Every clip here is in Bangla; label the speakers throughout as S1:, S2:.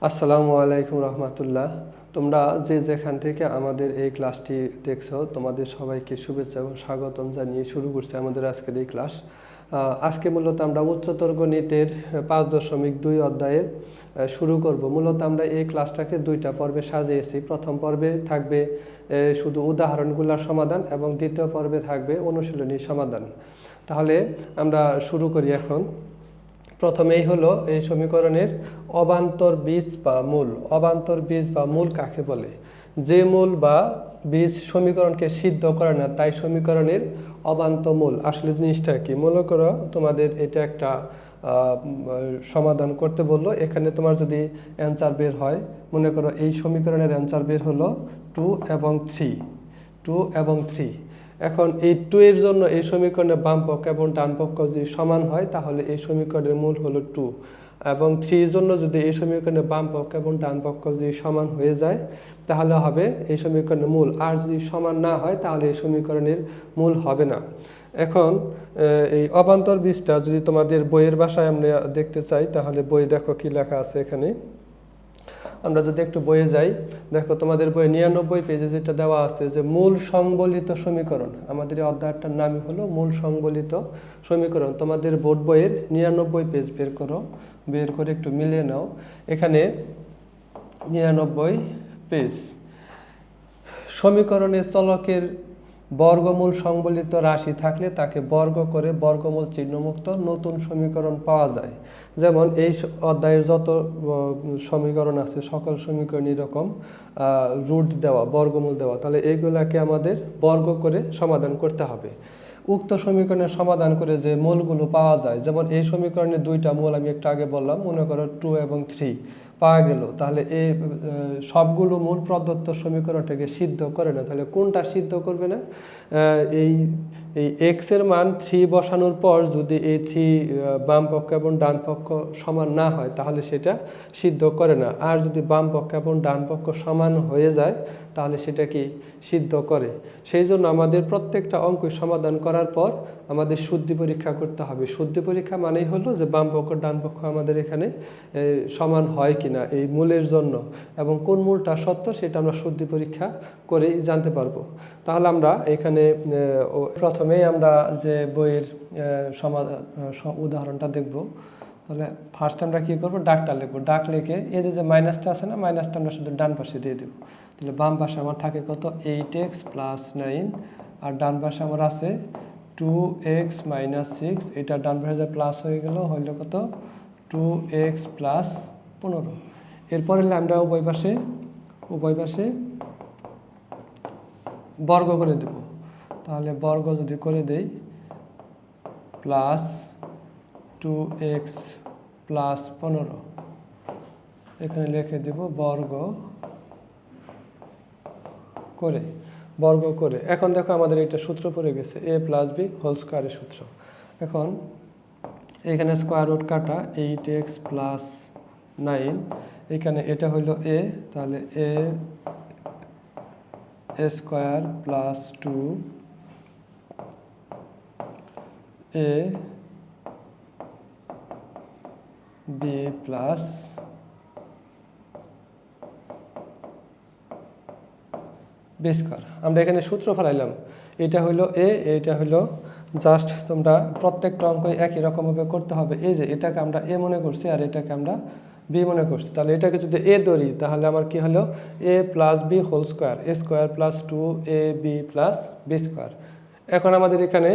S1: আসসালামু আলাইকুম রহমতুল্লাহ। তোমরা যে যেখান থেকে আমাদের এই ক্লাসটি দেখছো তোমাদের সবাইকে শুভেচ্ছা এবং স্বাগতম জানিয়ে শুরু করছি আমাদের আজকের এই ক্লাস। আজকে মূলত আমরা উচ্চতর গণিতের 5.2 অধ্যায়ের শুরু করব। মূলত আমরা এই ক্লাসটাকে দুইটা পর্বে সাজিয়েছি। প্রথম পর্বে থাকবে শুধু উদাহরণগুলোর সমাধান এবং দ্বিতীয় পর্বে থাকবে অনুশীলনী সমাধান। তাহলে আমরা শুরু করি এখন। প্রথমেই হলো এই সমীকরণের অবান্তর বীজ বা মূল। অবান্তর বীজ বা মূল কাকে বলে? যে মূল বা বীজ সমীকরণকে সিদ্ধ করে না তাই সমীকরণের অবান্ত মূল। আসলে জিনিসটা কি? মনে করো তোমাদের এটা একটা সমাধান করতে বললো। এখানে তোমার যদি অ্যান্সার বের হয়, মনে করো এই সমীকরণের অ্যান্সার বের হলো 2 এবং 3। এখন এই 2 এর জন্য এই সমীকরণের বাম পক্ষ এবং ডান পক্ষ যদি সমান হয় তাহলে এই সমীকরণের মূল হলো 2, এবং 3 এর জন্য যদি এই সমীকরণের বাম পক্ষ এবং ডান পক্ষ যদি সমান হয়ে যায় তাহলে হবে এই সমীকরণের মূল। আর যদি সমান না হয় তাহলে এই সমীকরণের মূল হবে না। এখন এই অবান্তর বীজটা যদি তোমাদের বইয়ের ভাষায় আমরা দেখতে চাই তাহলে বই দেখো কি লেখা আছে এখানে। আমরা যদি একটু বইয়ে যাই, দেখো তোমাদের বইয়ে 99 পেজে যেটা দেওয়া আছে যে মূল সংবলিত সমীকরণ। আমাদের এই অধ্যায়টার নামই হলো মূল সংবলিত সমীকরণ। তোমাদের বোর্ড বইয়ের 99 পেজ বের করে একটু মিলিয়ে নাও। এখানে 99 পেজ। সমীকরণের চলকের বর্গমূল সংবলিত রাশি থাকলে তাকে বর্গ করে বর্গমূল চিহ্নমুক্ত নতুন সমীকরণ পাওয়া যায়। যেমন এই অধ্যায়ের যত সমীকরণ আছে সকল সমীকরণ এরকম রুট দেওয়া, বর্গমূল দেওয়া, তাহলে এইগুলাকে আমাদের বর্গ করে সমাধান করতে হবে। উক্ত সমীকরণের সমাধান করে যে মূলগুলো পাওয়া যায়, যেমন এই সমীকরণের দুইটা মূল আমি একটু আগে বললাম, মনে করো 2 এবং 3 পাওয়া গেল, তাহলে এই সবগুলো মূল প্রদত্ত সমীকরণটাকে সিদ্ধ করে না। তাহলে কোনটা সিদ্ধ করবে না? এই এক্স এর মান 3 বসানোর পর যদি এই 3 বাম পক্ষ এবং ডান পক্ষ সমান না হয় তাহলে সেটা সিদ্ধ করে না। আর যদি বাম পক্ষ এবং ডান পক্ষ সমান হয়ে যায় তাহলে সেটা কি সিদ্ধ করে। সেই জন্য আমাদের প্রত্যেকটা অঙ্ক সমাধান করার পর আমাদের শুদ্ধি পরীক্ষা করতে হবে। শুদ্ধি পরীক্ষা মানেই হলো যে বাম পক্ষ ডান পক্ষ আমাদের এখানে সমান হয় কিনা এই মূলের জন্য, এবং কোন মূলটা সত্য সেটা আমরা শুদ্ধি পরীক্ষা করেই জানতে পারবো। তাহলে আমরা এখানে প্রথমেই আমরা যে বইয়ের সমাধান উদাহরণটা দেখব। তাহলে ফার্স্ট আমরা কী করবো? ডাকটা লিখবো। ডাক লিখে এই যে মাইনাসটা আছে না, মাইনাসটা আমরা শুধু ডান পাশে দিয়ে দেবো। তাহলে বাম পাশে আমার থাকে কত? 8x + 9, আর ডান পাশে আমার আছে 2x - 6। এটা ডান পাশে প্লাস হয়ে গেল, হইল কত? 2x + 15। এরপরে আমরা উভয় পাশে বর্গ করে দেব। তাহলে বর্গ যদি করে দেই প্লাস 2x + 15, এখানে লিখে দেব বর্গ করে। এখন দেখো আমাদের একটা সূত্র পড়ে গেছে, a + b হোল স্কয়ারের সূত্র। এখন এখানে স্কয়ার রুট কাটা, 8x + 9, এখানে এটা হইল a, তাহলে a² + 2ab + b²। আমরা এখানে সূত্র ফেলাইলাম। এটা হইল a, এটা হইল জাস্ট তোমরা প্রত্যেকটা অঙ্ক একই রকমভাবে করতে হবে। এই যে এটাকে আমরা a মনে করছি আর এটাকে আমরা b মনে করছি, তাহলে এটাকে যদি a ধরি তাহলে আমার কি হলো? a + b whole square, a² + 2ab + b²। এখন আমাদের এখানে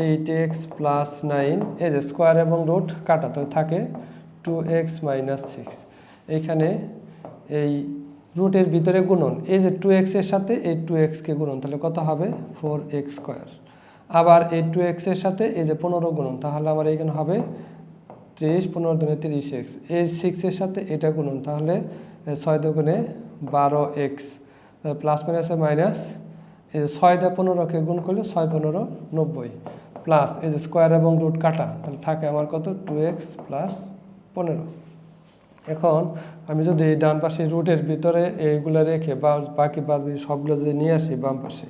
S1: 8x + 9, এই যে স্কয়ার এবং রুট কাটা, তো থাকে 2x - 6। এখানে এই রুটের ভিতরে গুণন, এই যে 2x এর সাথে এই 2x কে গুণন, তাহলে কত হবে? 4x²। আবার এই 2x এর সাথে এই যে 15 গুণন, তাহলে আমার এখানে হবে 30, 15 × 30x। এই 6 এর সাথে এটা গুণন, তাহলে 6 × 2 = 12x, প্লাস মাইনাসে মাইনাস, এই যে 6 দিয়ে 15কে গুণ করলে 6 × 15 = 90, প্লাস এই যে স্কয়ার এবং রুট কাটা, তাহলে থাকে আমার কত? 2x + 15। এখন আমি যদি ডান পাশে রুটের ভিতরে এইগুলো রেখে বা বাকি সবগুলো যদি নিয়ে আসি বাম পাশে,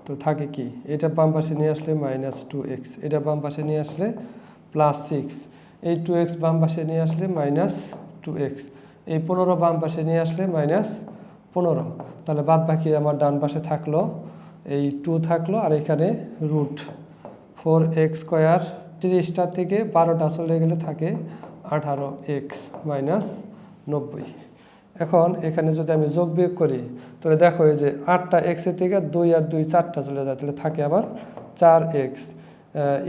S1: তো থাকে কি? এটা বাম পাশে নিয়ে আসলে -2x, এটা বাম পাশে নিয়ে আসলে +6, এই 2x বাম পাশে নিয়ে আসলে মাইনাস 2x, এই 15 বাম পাশে নিয়ে আসলে মাইনাস 15। তাহলে বাদ বাকি আমার ডান পাশে থাকলো এই 2 থাকলো, আর এখানে রুট 4x স্কোয়ার, 30টা থেকে 12টা চলে গেলে থাকে 18x মাইনাস 90। এখন এখানে যদি আমি যোগ বিয়োগ করি তাহলে দেখো এই যে 8টা এক্সের থেকে 2 আর 2 4টা চলে যায়, তাহলে থাকে আবার 4x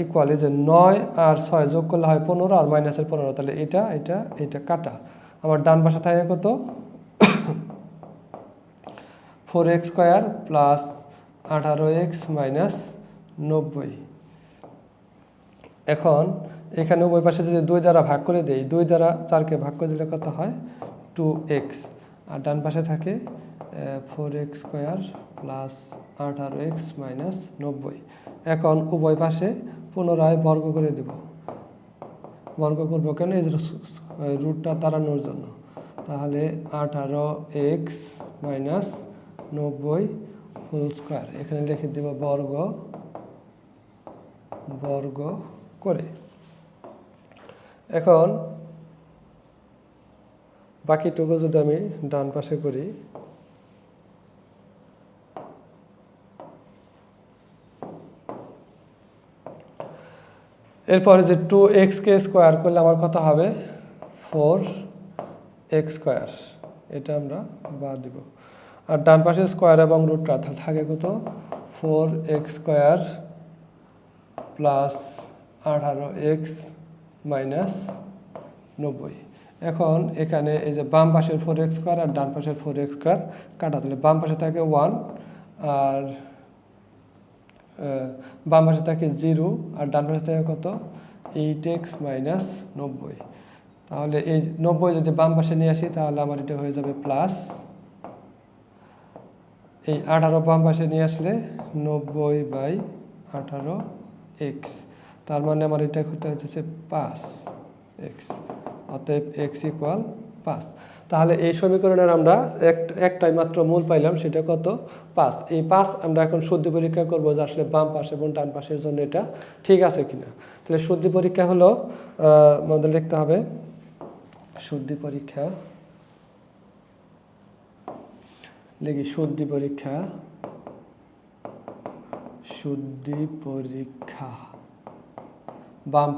S1: ইকুয়াল এই যে 9 আর 6 যোগ করলে হয় 15 আর মাইনাসের 15, তাহলে এটা কাটা। আমার ডান পাশে থাকে কত 4x square plus 18x minus 90। এখন এখানে উভয় পাশে যদি 2 দ্বারা ভাগ করে দেই, 2 দ্বারা 4কে ভাগ করে দিলে কত হয় 2x, আর ডান পাশে থাকে 4x square plus 18x minus 90। এখন উভয় পাশে পুনরায় বর্গ করে দেব। বর্গ করবো কেন, এই রুটটা তাড়ানোর জন্য। তাহলে 18x মাইনাস 90 হোল স্কোয়ার, এখানে লিখে দেব বর্গ করে। এখন বাকিটুকু যদি আমি ডান পাশে করি, এরপরে যে 2x কে স্কোয়ার করলে আমার কত হবে 4x স্কোয়ার, এটা আমরা বাদ দিব। আর ডান পাশে স্কোয়ার এবং রুটটা থাকে কত 4x square plus 18x minus 90। এখন এখানে এই যে বাম পাশের 4x স্কোয়ার আর ডান পাশের 4x স্কোয়ার কাটা, তাহলে বাম পাশে থাকে 1 আর বাম পাশে থাকে 0 আর ডান পাশে থাকে কত 8x মাইনাস 90। তাহলে এই 90 যদি বাম পাশে নিয়ে আসি তাহলে আমার এটা হয়ে যাবে প্লাস, এই 18 বাম পাশে নিয়ে আসলে 90/18x, তার মানে আমার এটা হতে হচ্ছে 5x, অতএব x ইকুয়াল 5। তাহলে এই সমীকরণের আমরা একটাই মাত্র মূল পাইলাম, সেটা কত 5। এই 5 আমরা এখন শুদ্ধি পরীক্ষা করবো যে আসলে বাম পাশে এবং ডান পাশের জন্য এটা ঠিক আছে কিনা। তাহলে শুদ্ধি পরীক্ষা হলো আমাদের লিখতে হবে শুদ্ধি পরীক্ষা, লিখি শুদ্ধি পরীক্ষা বাম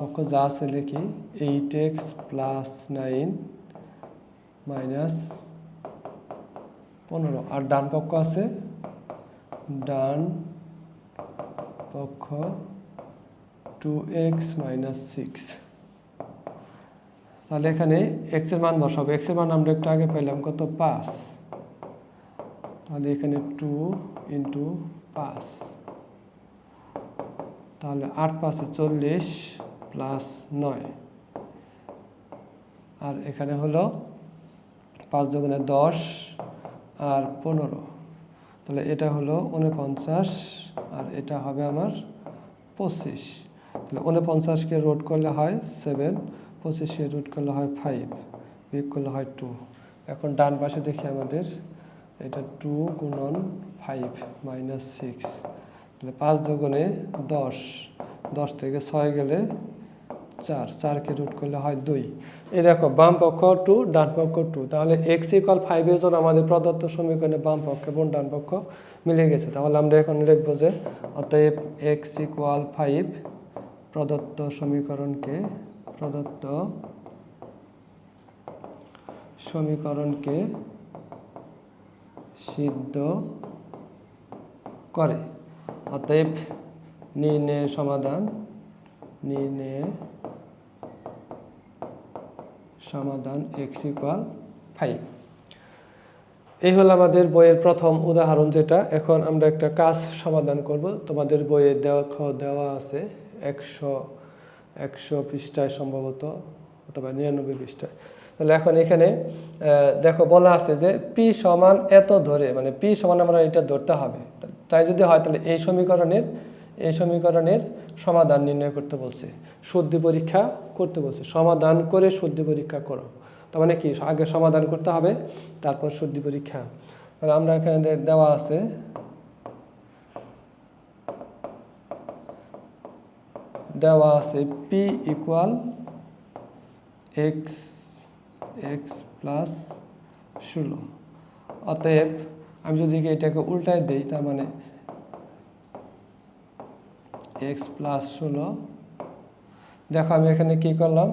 S1: পক্ষ যা আছে লিখি 8x প্লাস 9 মাইনাস 15, আর ডান পক্ষ আছে ডান পক্ষ 2x মাইনাস 6। তাহলে এখানে x এর মান বসাবো, x এর মান আমরা একটু আগে পেলাম কত 5, তাহলে এখানে 2 ইন্টু 5, তাহলে 8 5 40 প্লাস 9, আর এখানে হলো 5 দুগুণে 10 আর 15, তাহলে এটা হলো 49 আর এটা হবে আমার 25। তাহলে 49কে রুট করলে হয় 7, 25কে রুট করলে হয় 5, বিয়োগ করলে হয় 2। এখন ডান পাশে দেখি আমাদের এটা 2 গুণন 5 মাইনাস 6, তাহলে 5 দুগুণে 10, 10 থেকে 6 গেলে 4, 4কে রুট করলে হয় 2। এই দেখো বাম পক্ষ 2 ডান পক্ষ 2, তাহলে x ইকুয়াল 5 এর জন্য আমাদের প্রদত্ত সমীকরণে বাম পক্ষ এবং ডান পক্ষ মিলে গেছে। তাহলে আমরা এখন লিখবো যে অতএব x ইকুয়াল 5 প্রদত্ত সমীকরণকে সিদ্ধ করে। অতএব নির্ণয় সমাধান x ইকুয়াল 5। এই হলো আমাদের বইয়ের প্রথম উদাহরণ যেটা। এখন আমরা একটা কাজ সমাধান করব। তোমাদের বইয়ে দেওয়া আছে 100 পৃষ্ঠায় সম্ভবত, অথবা 99 পৃষ্ঠায়। তাহলে এখন এখানে দেখো বলা আছে যে p সমান এত ধরে, মানে p সমান আমরা এটা ধরতে হবে। তাই যদি হয় তাহলে এই সমীকরণের সমাধান নির্ণয় করতে বলছে, শুদ্ধি পরীক্ষা করতে বলছে। সমাধান করে শুদ্ধি পরীক্ষা করো, তার মানে কি আগে সমাধান করতে হবে তারপর শুদ্ধি পরীক্ষা। তাহলে আমরা এখানে দেওয়া আছে দেওয়া আছে P equal x x plus 16। অতএব আমি যদি এটাকে উল্টায় দিই, তার মানে এক্স প্লাস 16। দেখো আমি এখানে কি করলাম,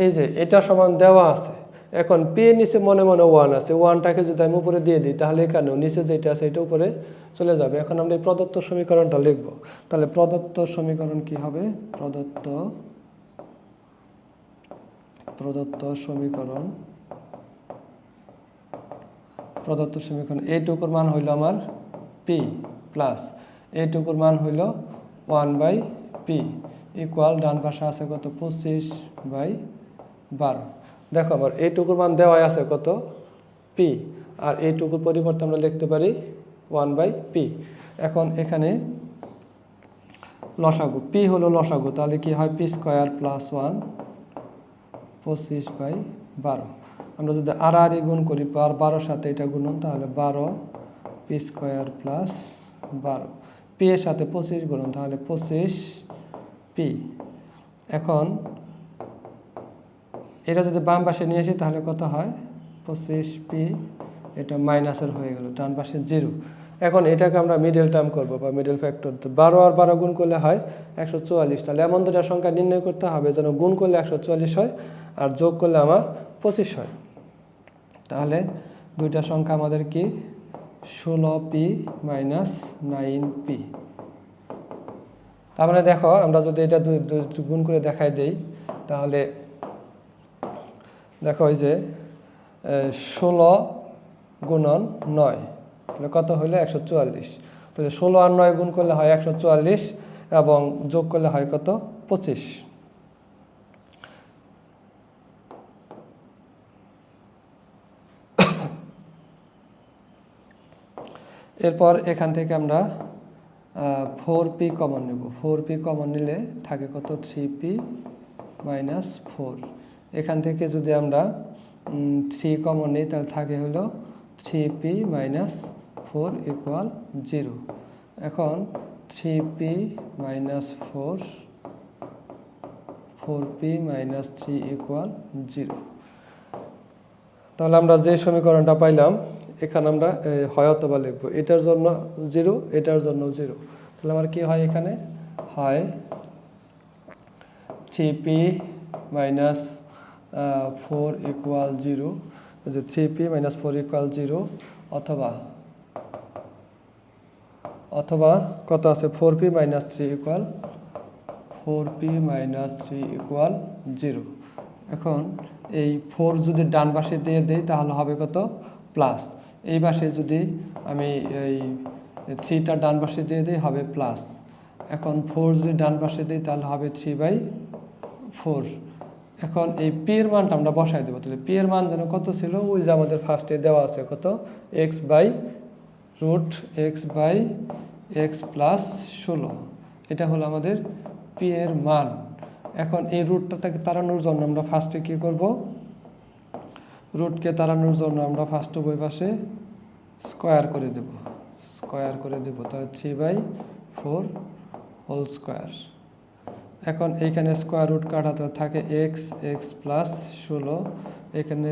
S1: এই যে এটা সমান দেওয়া আছে, এখন পি এর নিচে মনে মনে 1 আছে, 1টাকে যদি আমি উপরে দিয়ে দিই তাহলে এখানেও নিচে যেটা আছে এটা উপরে চলে যাবে। এখন আমরা এই প্রদত্ত সমীকরণটা লিখব। তাহলে প্রদত্ত সমীকরণ কি হবে? প্রদত্ত সমীকরণ এইটুকুর মান হইল আমার পি প্লাস এইটুকুর মান হইল 1/p ইকুয়াল ডান পাশে আছে কত? 25/12। দেখো আবার এইটুকুর মান দেওয়াই আছে কত? পি, আর এইটুকুর পরিবর্তে আমরা লিখতে পারি 1/p। এখন এখানে লসাগু, পি হলো লসাগু, তাহলে কি হয়? P square plus 1 25/12। আমরা যদি আড়াআড়ি গুণ করি, 12 সাথে এটা গুণন, তাহলে 12 পি স্কোয়ার প্লাস 12, পি এর সাথে 25 গুণন, তাহলে 25p। এখন এটা যদি বাম পাশে নিয়ে আসি তাহলে কত হয়? 25p, এটা মাইনাসের হয়ে গেল, ডান পাশে 0। এখন এটাকে আমরা মিডল টার্ম করব বা মিডল ফ্যাক্টর। 12 আর 12 গুণ করলে হয় 144। তাহলে এমন দুটা সংখ্যা নির্ণয় করতে হবে যেন গুণ করলে 144 হয় আর যোগ করলে আমার 25 হয়। তাহলে দুইটা সংখ্যা আমাদের কি? 16p minus 9p। তার মানে দেখো আমরা যদি এটা গুণ করে দেখাই দেই, তাহলে দেখো এই যে 16 গুণন 9, তাহলে কত হইলো? 144। তাহলে 16 আর 9 গুণ করলে হয় 144 এবং যোগ করলে হয় কত? 25। এরপর এখান থেকে আমরা 4p কমন নেব। 4p কমন নিলে থাকে কত? 3p minus 4। এখান থেকে যদি আমরা 3 কমন নিই তাহলে থাকে হলো 3p মাইনাস 4 ইকুয়াল 0। এখন 3p minus 4p minus 3 equal 0। তাহলে আমরা যে সমীকরণটা পাইলাম এখানে আমরা হয় অথবা লিখব। এটার জন্য 0, এটার জন্য 0। তাহলে আমার কি হয়? এখানে হয় 3p মাইনাস 4 ইকুয়াল 0, যে 3p মাইনাস 4 ইকুয়াল 0, অথবা কত আছে? 4p minus 3 equal 0। এখন এই 4 যদি ডান পাশে দিয়ে দেই তাহলে হবে কত? প্লাস। এই পাশে যদি আমি এই 3টা ডান পাশে দিয়ে দিই হবে প্লাস। এখন 4 যদি ডান পাশে দিই তাহলে হবে 3/4। এখন এই পি এর মানটা আমরা বসাই দেবো। তাহলে পি এর মান যেন কত ছিল? ওই যে আমাদের ফার্স্টে দেওয়া আছে কত? x plus 16। এটা হলো আমাদের পি এর মান। এখন এই রুটটাকে তাড়ানোর জন্য আমরা ফার্স্টে কি করব? রুটকে তাড়ানোর জন্য আমরা ফার্স্টে বই পাশে স্কোয়ার করে দেব। তাহলে 3/4 হোল স্কোয়ার। এখন এইখানে স্কোয়ার রুট কাটাতে থাকে x প্লাস 16। এখানে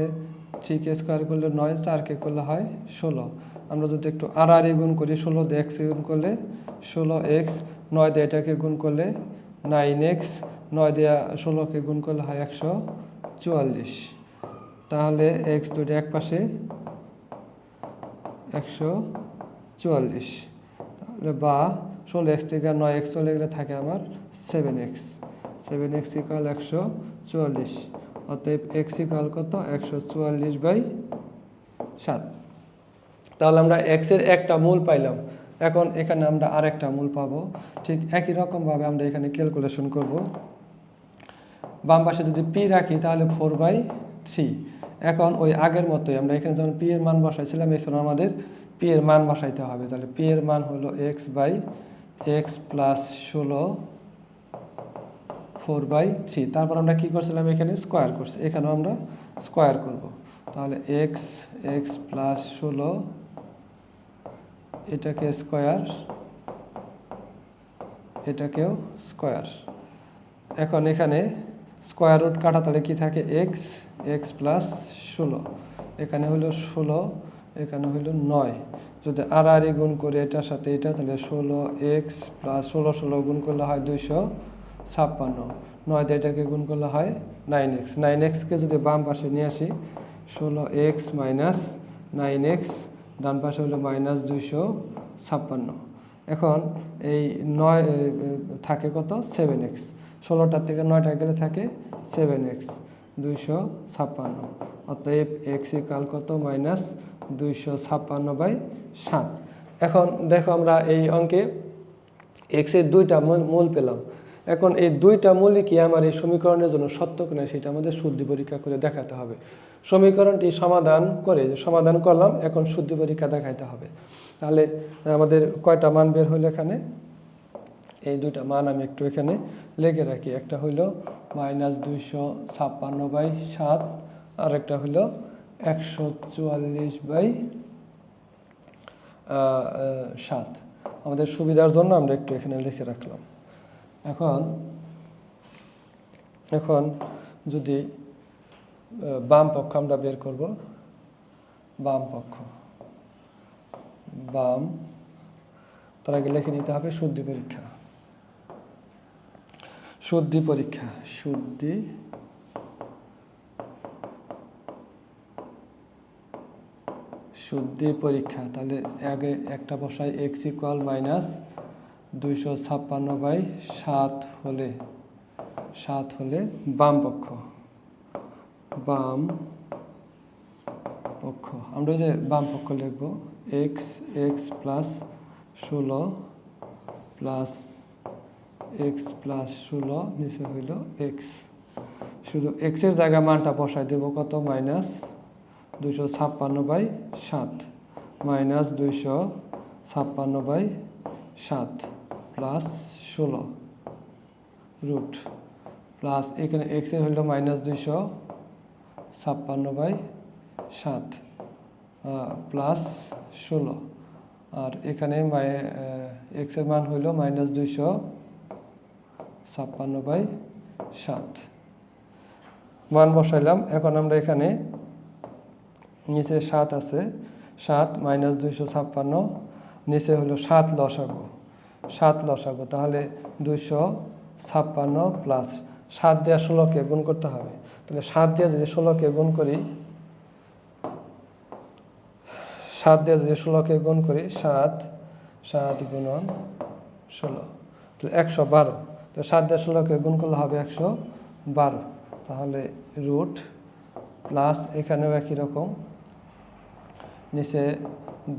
S1: 3কে স্কোয়ার করলে 9, 4কে করলে হয় 16। আমরা যদি একটু আড়াআড়ি গুণ করি, 16 দিয়ে x গুণ করলে 16x, 9 দিয়ে এটাকে গুণ করলে 9x, 9 দিয়ে 16কে গুণ করলে হয় 144। তাহলে x দুটো এক পাশে 144, তাহলে বা 16x থেকে 9x চলে গেলে থাকে আমার 7x ইকুয়াল 144। অতএব x ইকুয়াল কত? 144/7। তাহলে আমরা x এর একটা মূল পাইলাম। এখন এখানে আমরা আরেকটা মূল পাবো। ঠিক একই রকমভাবে আমরা এখানে ক্যালকুলেশন করব। বাম পাশে যদি p রাখি তাহলে 4/3। এখন ওই আগের মতোই আমরা এখানে যেমন p এর মান বসাইছিলাম, এখানে আমাদের p এর মান বসাইতে হবে। তাহলে p এর মান হলো x প্লাস 16 4/3। তারপর আমরা কি করছিলাম? এখানে স্কোয়ার করছি, এখানেও আমরা স্কোয়ার করব। তাহলে x প্লাস 16, এটাকে স্কোয়ার, এটাকেও স্কোয়ার। এখন এখানে স্কোয়ার রুট কাটা, তাহলে কী থাকে এক্স, এক্স প্লাস 16, এখানে হলো 16, এখানে হলো 9। যদি আর গুণ করে এটার সাথে এটা, তাহলে 16x প্লাস 16 গুণ করলে হয় 256, 9 দিয়ে এটাকে গুণ করলে হয় 9x। 9xকে যদি বাম পাশে নিয়ে আসি, 16x মাইনাস 9x, ডান পাশে হলো মাইনাস 256। এখন এই 9 থাকে কত 7x, 16টার থেকে 9টা গেলে থাকে 7x, 256। অতএব x ইকাল কত মাইনাস 256/7। এখন দেখো আমরা এই অঙ্কে x এর দুইটা মূল পেলাম। এখন এই দুইটা মূলই কি আমার এই সমীকরণের জন্য সত্য কিনা সেটা আমাদের শুদ্ধি পরীক্ষা করে দেখাতে হবে। সমীকরণটি সমাধান করলাম, এখন শুদ্ধি পরীক্ষা দেখাইতে হবে। তাহলে আমাদের কয়টা মান বের হইলো এখানে? এই দুইটা মান আমি একটু এখানে লিখে রাখি। একটা হইল মাইনাস 256/7, আর একটা হইল 144/7। আমাদের সুবিধার জন্য আমরা একটু এখানে লিখে রাখলাম। এখন যদি বাম পক্ষ আমরা বের করব, তার আগে লিখে নিতে হবে শুদ্ধি পরীক্ষা। শুদ্ধি পরীক্ষা তাহলে আগে একটা বসাই, x ইকুয়াল মাইনাস 256/7 হলে বাম পক্ষ আমরা যে বাম পক্ষ লিখব x plus 16 plus x plus 16, নিচে হইল x। শুধু x এর জায়গায় মানটা বসাই দেব কত, minus 256/7 minus 256/7 plus 16 root plus এখানে x এর হইল মাইনাস 256/7 প্লাস 16, আর এখানে x এর মান হইল মাইনাস 256/7 মান বসাইলাম। এখন আমরা এখানে নিচে 7 আছে, 7 মাইনাস 256, নিচে হলো 7 লসাগু, তাহলে 256 প্লাস 7 দিয়ে 16কে গুণ করতে হবে। তাহলে 7 দিয়ে যদি 16কে গুণ করি, 7 গুণন 16, তাহলে 112। তো 7 দিয়ে 16কে গুণ করলে হবে 112, তাহলে রুট প্লাস এখানেও একই রকম, নিচে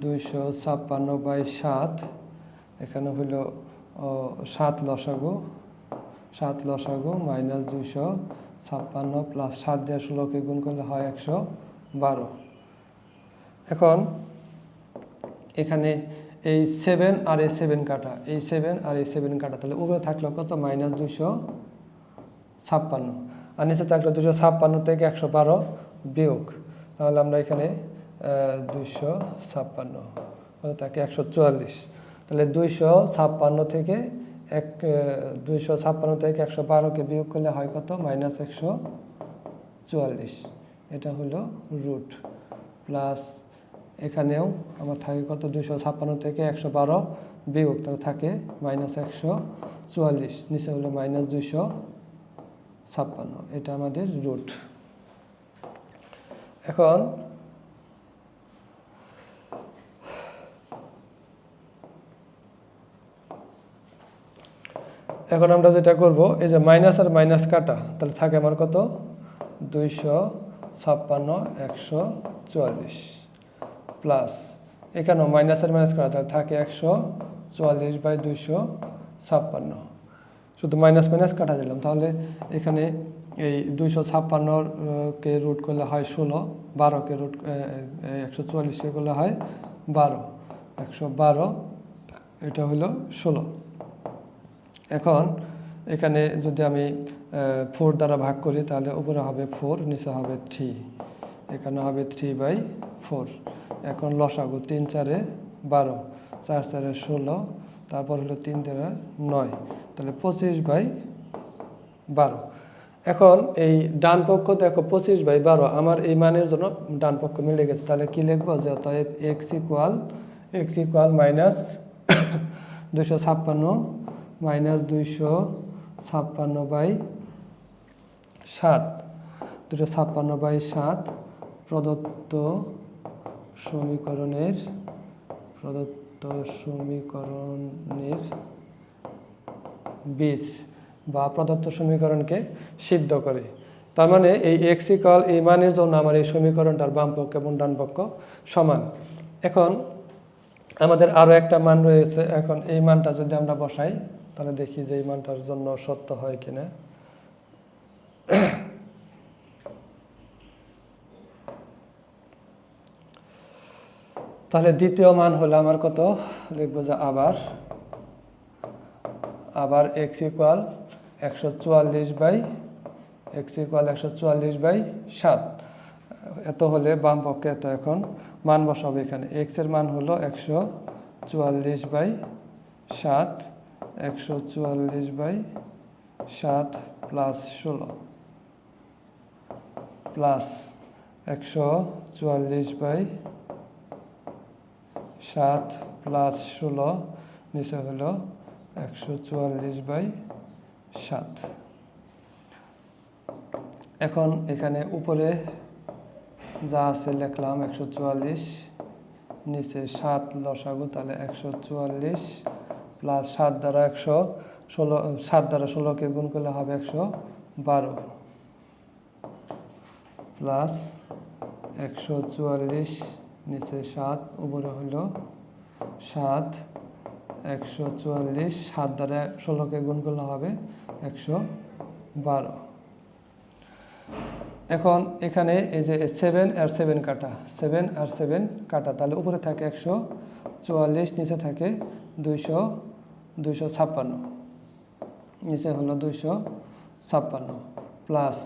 S1: 256/7, এখানে হইল 7 লসাগু মাইনাস 256 প্লাস 7 দিয়ে 16কে গুণ করলে হয় 112। এখন এখানে এই 7 আর এই 7 কাটা, তাহলে উপরে থাকলো কত, মাইনাস 256, আর নিচে থাকলো 256 থেকে 112 বিয়োগ, তাহলে আমরা এখানে 256 থাকে 144, তাহলে 256 থেকে 112কে বিয়োগ করলে হয় কত, মাইনাস 144। এটা হলো রুট প্লাস এখানেও আমার থাকে কত, 256 থেকে 112 বিয়োগ, তাহলে থাকে মাইনাস 144, নিচে হলো মাইনাস 256, এটা আমাদের রুট। এখন আমরা যেটা করব, এই যে মাইনাস আর মাইনাস কাটা, তাহলে থাকে আমার কত, 256 144 প্লাস এখানেও মাইনাস আর মাইনাস কাটা, তাহলে থাকে 144/256, শুধু মাইনাস মাইনাস কাটা দিলাম। তাহলে এখানে এই 256কে রুট করলে হয় 16, 12কে রুট 144কে করলে হয় 12, 112, এটা হলো 16। এখন এখানে যদি আমি 4 দ্বারা ভাগ করি, তাহলে উপরে হবে 4, নিচে হবে 3, এখানে হবে 3/4। এখন লসাগু 3 4 12, 4 4 16, তারপর হলো 3 3 9, তাহলে 25/4 12। এখন এই ডান পক্ষ দেখো 25/12, আমার এই মানের জন্য ডান পক্ষ মিলে গেছে। তাহলে কি লিখবো যে অতএব এক্স ইকুয়াল মাইনাস 256 মাইনাস 256/7, 256/7 প্রদত্ত সমীকরণের বীজ বা প্রদত্ত সমীকরণকে সিদ্ধ করে। তার মানে এই এক্স ইকুয়াল এই মানের জন্য আমার এই সমীকরণটার বাম পক্ষ এবং ডান পক্ষ সমান। এখন আমাদের আরও একটা মান রয়েছে। এখন এই মানটা যদি আমরা বসাই তাহলে দেখি যে এই মানটার জন্য সত্য হয় কিনা। তাহলে দ্বিতীয় মান হলো আমার কত, লিখবো যে আবার এক্স ইকুয়াল 144/7, এত হলে বাম পক্ষে এত। এখন মান বসাবো এখানে। এক্স এর মান হলো 144/7, 144/7 প্লাস 16 প্লাস 144/7 প্লাস 16 নিচে হলো 144/7। এখন এখানে উপরে যা আছে লিখলাম 144, নিচে 7 লসাগু, তাহলে 144 প্লাস 7 দ্বারা 16কে গুণ করলে হবে 112 প্লাস 144 নিচে 7 উপরে হলো 7, 144 7 দ্বারা 16কে গুণ করলে হবে 112। এখন এখানে এই যে 7 আর 7 কাটা, 7 আর 7 কাটা, তাহলে উপরে থাকে 144, নিচে থাকে 256, নিচে হলো 256 প্লাস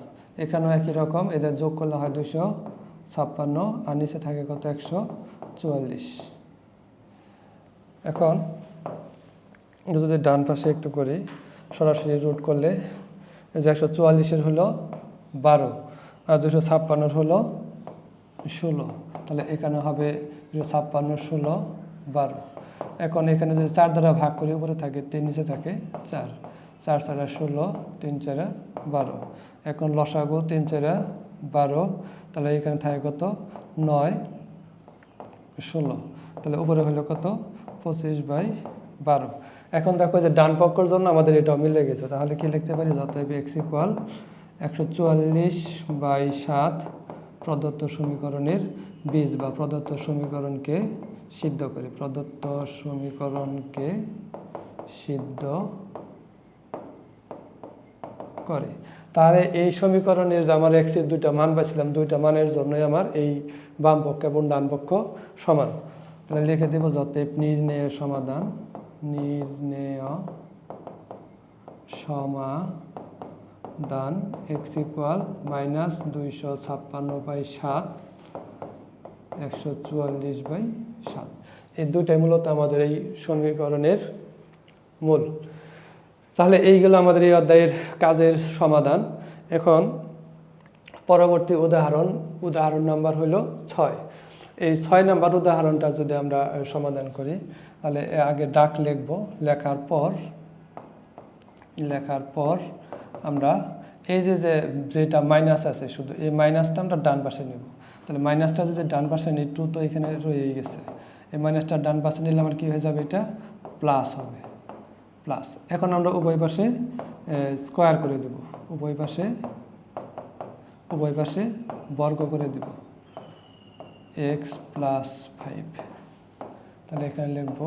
S1: এখানেও একই রকম, এদের যোগ করলে হয় 256 আর নিচে থাকে কত 144। এখন যদি ডান পাশে একটু করি, সরাসরি রুট করলে এই যে 144-এর হলো 12 আর 256-এর হলো 16, তাহলে এখানে হবে 256, 16, 12। এখন এখানে যদি 4 দ্বারা ভাগ করি, উপরে থাকে 3, নিচে থাকে 4, 4 4 16, 3 4 12। এখন লসাগু 3 4 12, তাহলে এখানে থাকে কত 9 16, তাহলে উপরে হলো কত 25/12। এখন দেখো যে ডান পক্ষের জন্য আমাদের এটাও মিলে গেছে। তাহলে কি লিখতে পারি, অতএব এক্স ইকুয়াল 144/7 প্রদত্ত সমীকরণের বীজ বা প্রদত্ত সমীকরণকে সিদ্ধ করে, প্রদত্ত সমীকরণকে সিদ্ধ করে। তাহলে এই সমীকরণের যে আমার এক্সের দুইটা মান পাইছিলাম, দুইটা মানের জন্যই আমার এই বাম পক্ষ এবং ডান পক্ষ সমান। তাহলে লিখে দেব অতএব নির্ণেয় সমাধান এক্স ইকুয়াল মাইনাস 256/7 144/7। এই দুইটাই মূলত আমাদের এই সমীকরণের মূল। তাহলে এইগুলো আমাদের এই অধ্যায়ের কাজের সমাধান। এখন পরবর্তী উদাহরণ নাম্বার হলো 6। এই 6 নাম্বার উদাহরণটা যদি আমরা সমাধান করি, তাহলে আগে ডাক লিখব, লেখার পর আমরা এই যেটা মাইনাস আছে, শুধু এই মাইনাসটা আমরা ডান পাশে নেব। তাহলে মাইনাসটা যদি ডান পাশে নিই, 2 তো এখানে রয়েই গেছে, এই মাইনাসটা ডান পাশে নিলে আমার কী হয়ে যাবে, এটা প্লাস হবে, প্লাস। এখন আমরা উভয় পাশে স্কোয়ার করে দেব, উভয় পাশে বর্গ করে দেব, x + 5। তাহলে এখানে লিখব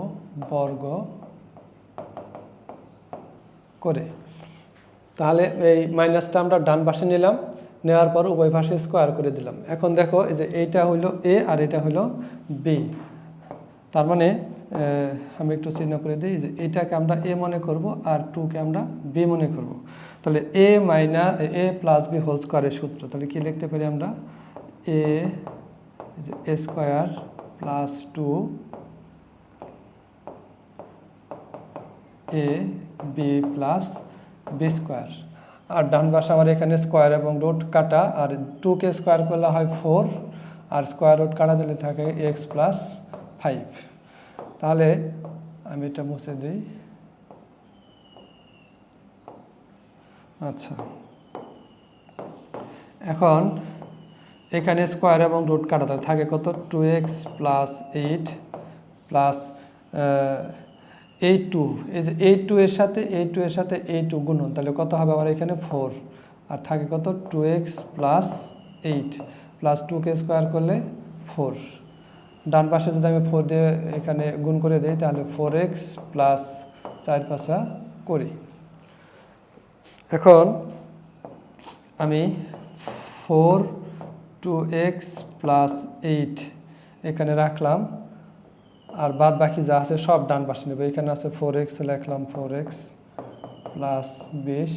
S1: বর্গ করে। তাহলে এই মাইনাসটা আমরা ডান পাশে নিলাম, নেওয়ার পর উভয় পাশে স্কোয়ার করে দিলাম। এখন দেখো এই যে এইটা হলো a আর এটা হলো b, তার মানে আমি একটু চিহ্ন করে দিই যে এইটাকে আমরা a মনে করব আর 2কে আমরা b মনে করব। তাহলে a + b হোল স্কোয়ারের সূত্র, তাহলে কি লিখতে পারি আমরা, a square plus 2ab plus b square. আর ডান পাশে আমার এখানে স্কোয়ার এবং রুট কাটা, আর 2কে স্কোয়ার করলে হয় 4, আর স্কোয়ার রুট কাটা দিলে থাকে এক্স প্লাস 5। তাহলে আমি এটা মুছে দিই। আচ্ছা, এখন এখানে স্কোয়ার এবং রুট কাটাতে থাকে কত, 2x প্লাস 8 প্লাস 8 এই যে 8 এর সাথে 8 গুণন, তাহলে কত হবে আমার এখানে 4, আর থাকে কত 2x প্লাস 8 প্লাস 2কে স্কোয়ার করলে 4। ডান পাশে যদি আমি 4 দিয়ে এখানে গুণ করে দিই তাহলে 4x প্লাস 4 পাশা করি। এখন আমি 4 2x প্লাস 8 এখানে রাখলাম, আর বাদ বাকি যা আছে সব ডান পাশে নেব। এখানে আছে 4x, লিখলাম 4x প্লাস 20,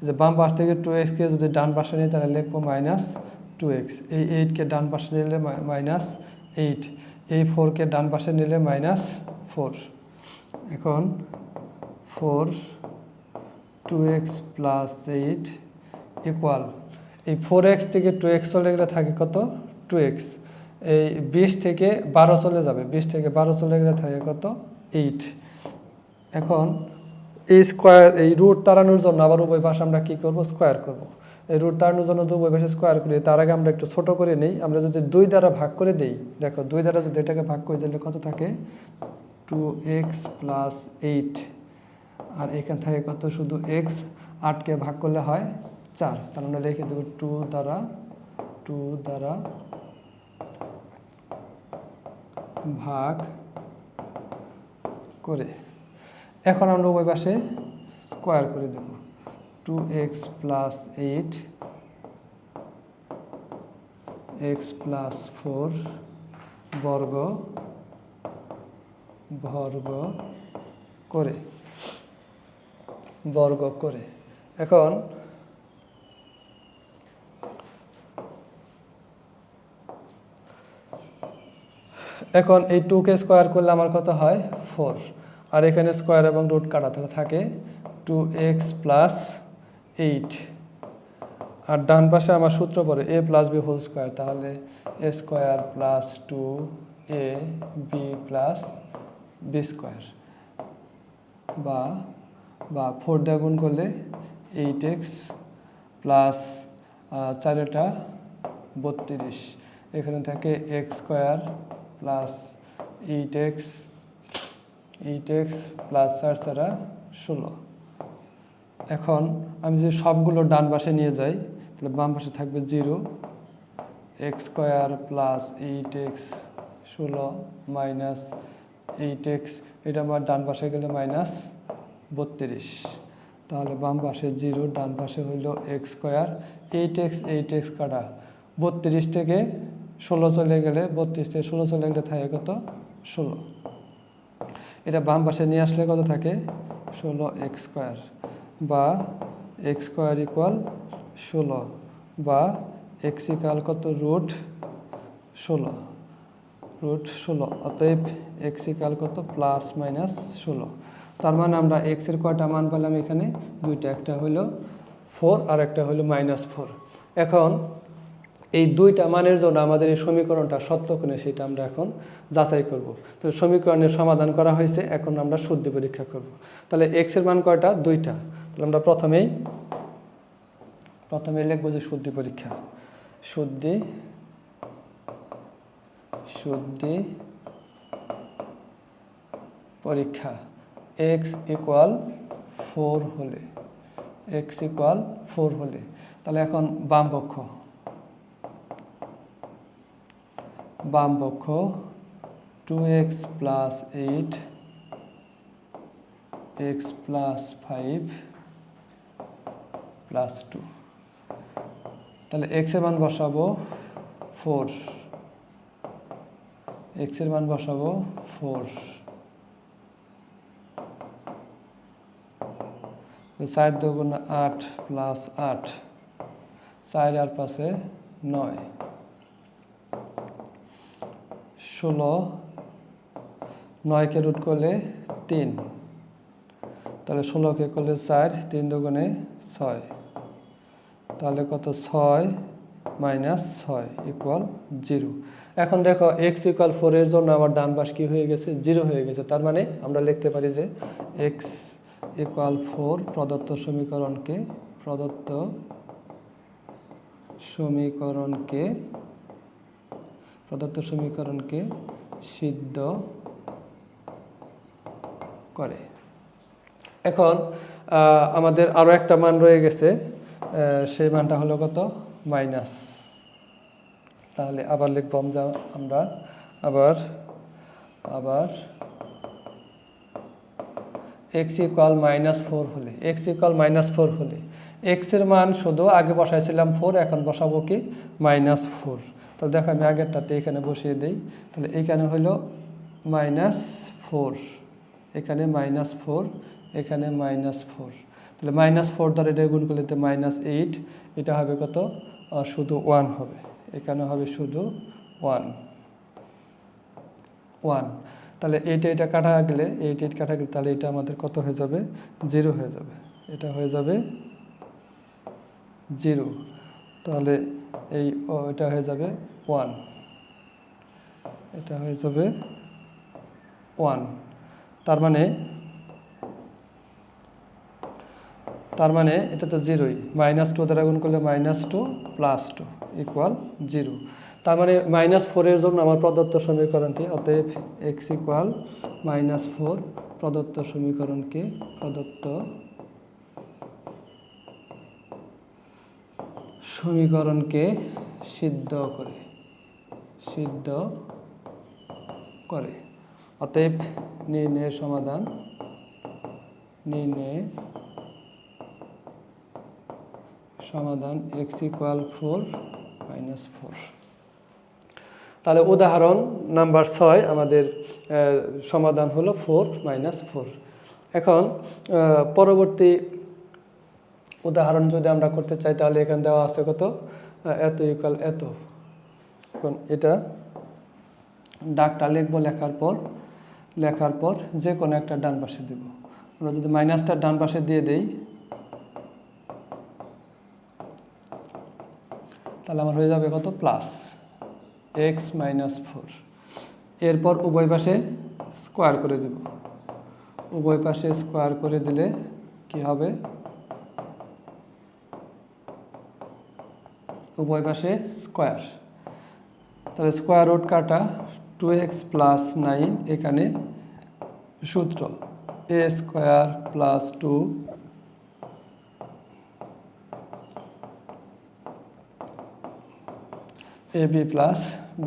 S1: যে বাম পাশ থেকে 2xকে যদি ডান পাশে নিই তাহলে লিখবো মাইনাস 2x, এই 8কে ডান পাশে নিলে মাইনাস 8, এই 4কে ডান পাশে নিলে মাইনাস 4। এখন 4 2x প্লাস 8 ইকুয়াল, এই 4x থেকে 2x চলে গেলে থাকে কত 2x, এই 20 থেকে 12 চলে যাবে, 20 থেকে 12 চলে গেলে থাকে কত 8। এখন এই স্কোয়ার, এই রুট তাড়ানোর জন্য আবার উভয় পাশে আমরা কী করব, স্কোয়ার করব। এই রুট তাড়ানোর জন্য তো উভয় পাশে স্কোয়ার করি, তার আগে আমরা একটু ছোট করে নিই। আমরা যদি 2 দ্বারা ভাগ করে দিই, দেখো 2 দ্বারা যদি এটাকে ভাগ করে দিলে কত থাকে 2x প্লাস 8, আর এখান থেকে কত শুধু x, 8কে ভাগ করলে হয় 4, তাহলে আমরা লিখে দেবো 2 দ্বারা ভাগ করে। এখন আমরা ওই পাশে স্কোয়ার করে দেব, 2x প্লাস 8 x প্লাস 4 বর্গ করে এখন এই 2কে স্কোয়ার করলে আমার কত হয় 4, আর এখানে স্কোয়ার এবং রুট কাটা, তাহলে থাকে 2x প্লাস 8, আর ডান পাশে আমার সূত্র পড়ে a plus B whole square, তাহলে a square plus 2ab plus b square, বা 4 দিয়ে গুণ করলে 8x প্লাস 4টা 32, এখানে থাকে x square plus 8x plus 4 4 16। এখন আমি যদি সবগুলো ডান পাশে নিয়ে যাই তাহলে বাম পাশে থাকবে 0, x square plus 8x 16 minus 8x, এটা আমার ডান পাশে গেলে মাইনাস 32, তাহলে বাম পাশে 0, ডান পাশে হইল x স্কোয়ার, 8x কাটা, 32 থেকে 16 চলে গেলে 32 থেকে 16 চলে গেলে থাকে কত 16, এটা বাম পাশে নিয়ে আসলে কত থাকে 16x স্কোয়ার, বা x স্কোয়ার ইকুয়াল 16, বা x ইকুয়াল কত রুট 16, অতএব x ইকুয়াল কত প্লাস মাইনাস 16। তার মানে আমরা x এর কয়টা মান পেলাম এখানে, দুইটা, একটা হলো 4 আর একটা হলো -4। এখন এই দুইটা মানের জন্য আমাদের এই সমীকরণটা সত্য কিনা সেটা আমরা এখন যাচাই করব। তো সমীকরণের সমাধান করা হয়েছে, এখন আমরা শুদ্ধি পরীক্ষা করব। তাহলে x এর মান কয়টা, দুইটা, তাহলে আমরা প্রথমেই লিখব যে শুদ্ধি পরীক্ষা, শুদ্ধি পরীক্ষা x ইকুয়াল 4 হলে, তাহলে এখন বাম পক্ষ 2x plus 8 x plus 5 plus 2, তাহলে x এর মান বসাবো 4, x এর মান বসাবো 4, 4 দুগুণ 8 প্লাস 8, 4 আর 5 9, 16, 9কে রুট করলে 3, তাহলে 16কে করলে 4, 3 দুগুণে 6, তাহলে কত 6 মাইনাস 6 ইকুয়াল 0। এখন দেখো x ইকুয়াল 4 এর জন্য আমার ডান পাশ কি হয়ে গেছে 0 হয়ে গেছে। তার মানে আমরা লিখতে পারি যে x ইকুয়াল 4 প্রদত্ত সমীকরণকে সিদ্ধ করে। এখন আমাদের আরো একটা মান রয়ে গেছে, সেই মানটা হলো কত মাইনাস। তাহলে আবার লিখব আমরা আবার x ইকুয়াল -4 হলে x এর মান শুধু আগে বসাইছিলাম 4, এখন বসাবো কি -4। তাহলে দেখো আমি আগেরটাতে এখানে বসিয়ে দেই। তাহলে এখানে হলো -4, এখানে -4, এখানে -4। তাহলে -4 দ্বারা এটা গুণ করলে -8, এটা হবে কত শুধু 1 হবে, এখানে হবে শুধু 1। তাহলে এটা কাটা গেলে তাহলে এটা আমাদের কত হয়ে যাবে 0 হয়ে যাবে, এটা হয়ে যাবে 0। তাহলে এটা হয়ে যাবে 1, এটা হয়ে যাবে 1। তার মানে এটা তো 0ই, -2 দ্বারা গুণ করলে -2 + 2 ইকুয়াল 0। তার মানে -4 এর জন্য আমার প্রদত্ত সমীকরণটি, অতএব x ইকুয়াল -4 প্রদত্ত সমীকরণকে সিদ্ধ করে। অতএব নির্ণয়ের সমাধান x ইকুয়াল 4 -4। তাহলে উদাহরণ নাম্বার 6 আমাদের সমাধান হলো 4 -4। এখন পরবর্তী উদাহরণ যদি আমরা করতে চাই, তাহলে এখানে দেওয়া আছে কত এত ইকুয়াল এত। এখন এটা ডাকটা লিখবো, লেখার পর যে কোনো একটা ডান পাশে দেব। আমরা যদি মাইনাসটা ডান পাশে দিয়ে দেই, তাহলে আমার হয়ে যাবে কত প্লাস x -4। এরপর উভয় পাশে স্কোয়ার করে দেব। উভয় পাশে স্কোয়ার করে দিলে কি হবে, উভয় পাশে স্কোয়ার, তাহলে স্কোয়ার রুট কাটা 2x + 9, এখানে সূত্র a² + 2 ab + b²।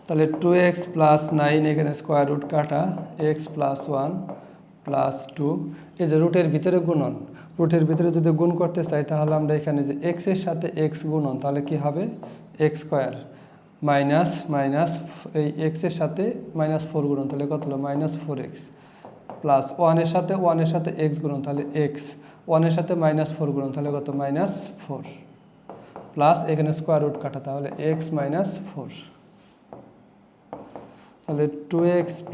S1: তাহলে 2x + 9, এখানে স্কোয়ার রুট কাটা x + 1 + 2, এই যে রুটের ভিতরে গুণন, রুটের ভিতরে যদি গুণ করতে চাই, তাহলে আমরা এখানে যে x এর সাথে x গুণন, তাহলে কি হবে x² মাইনাস এই x এর সাথে -4 গুণন, তাহলে কত হলো -4x প্লাস 1 এর সাথে x গুণন, তাহলে x, 1 এর সাথে -4 গুণন, তাহলে কত -4 প্লাস এখানে স্কোয়ার রুট কাটা, তাহলে x -4। তাহলে 2x +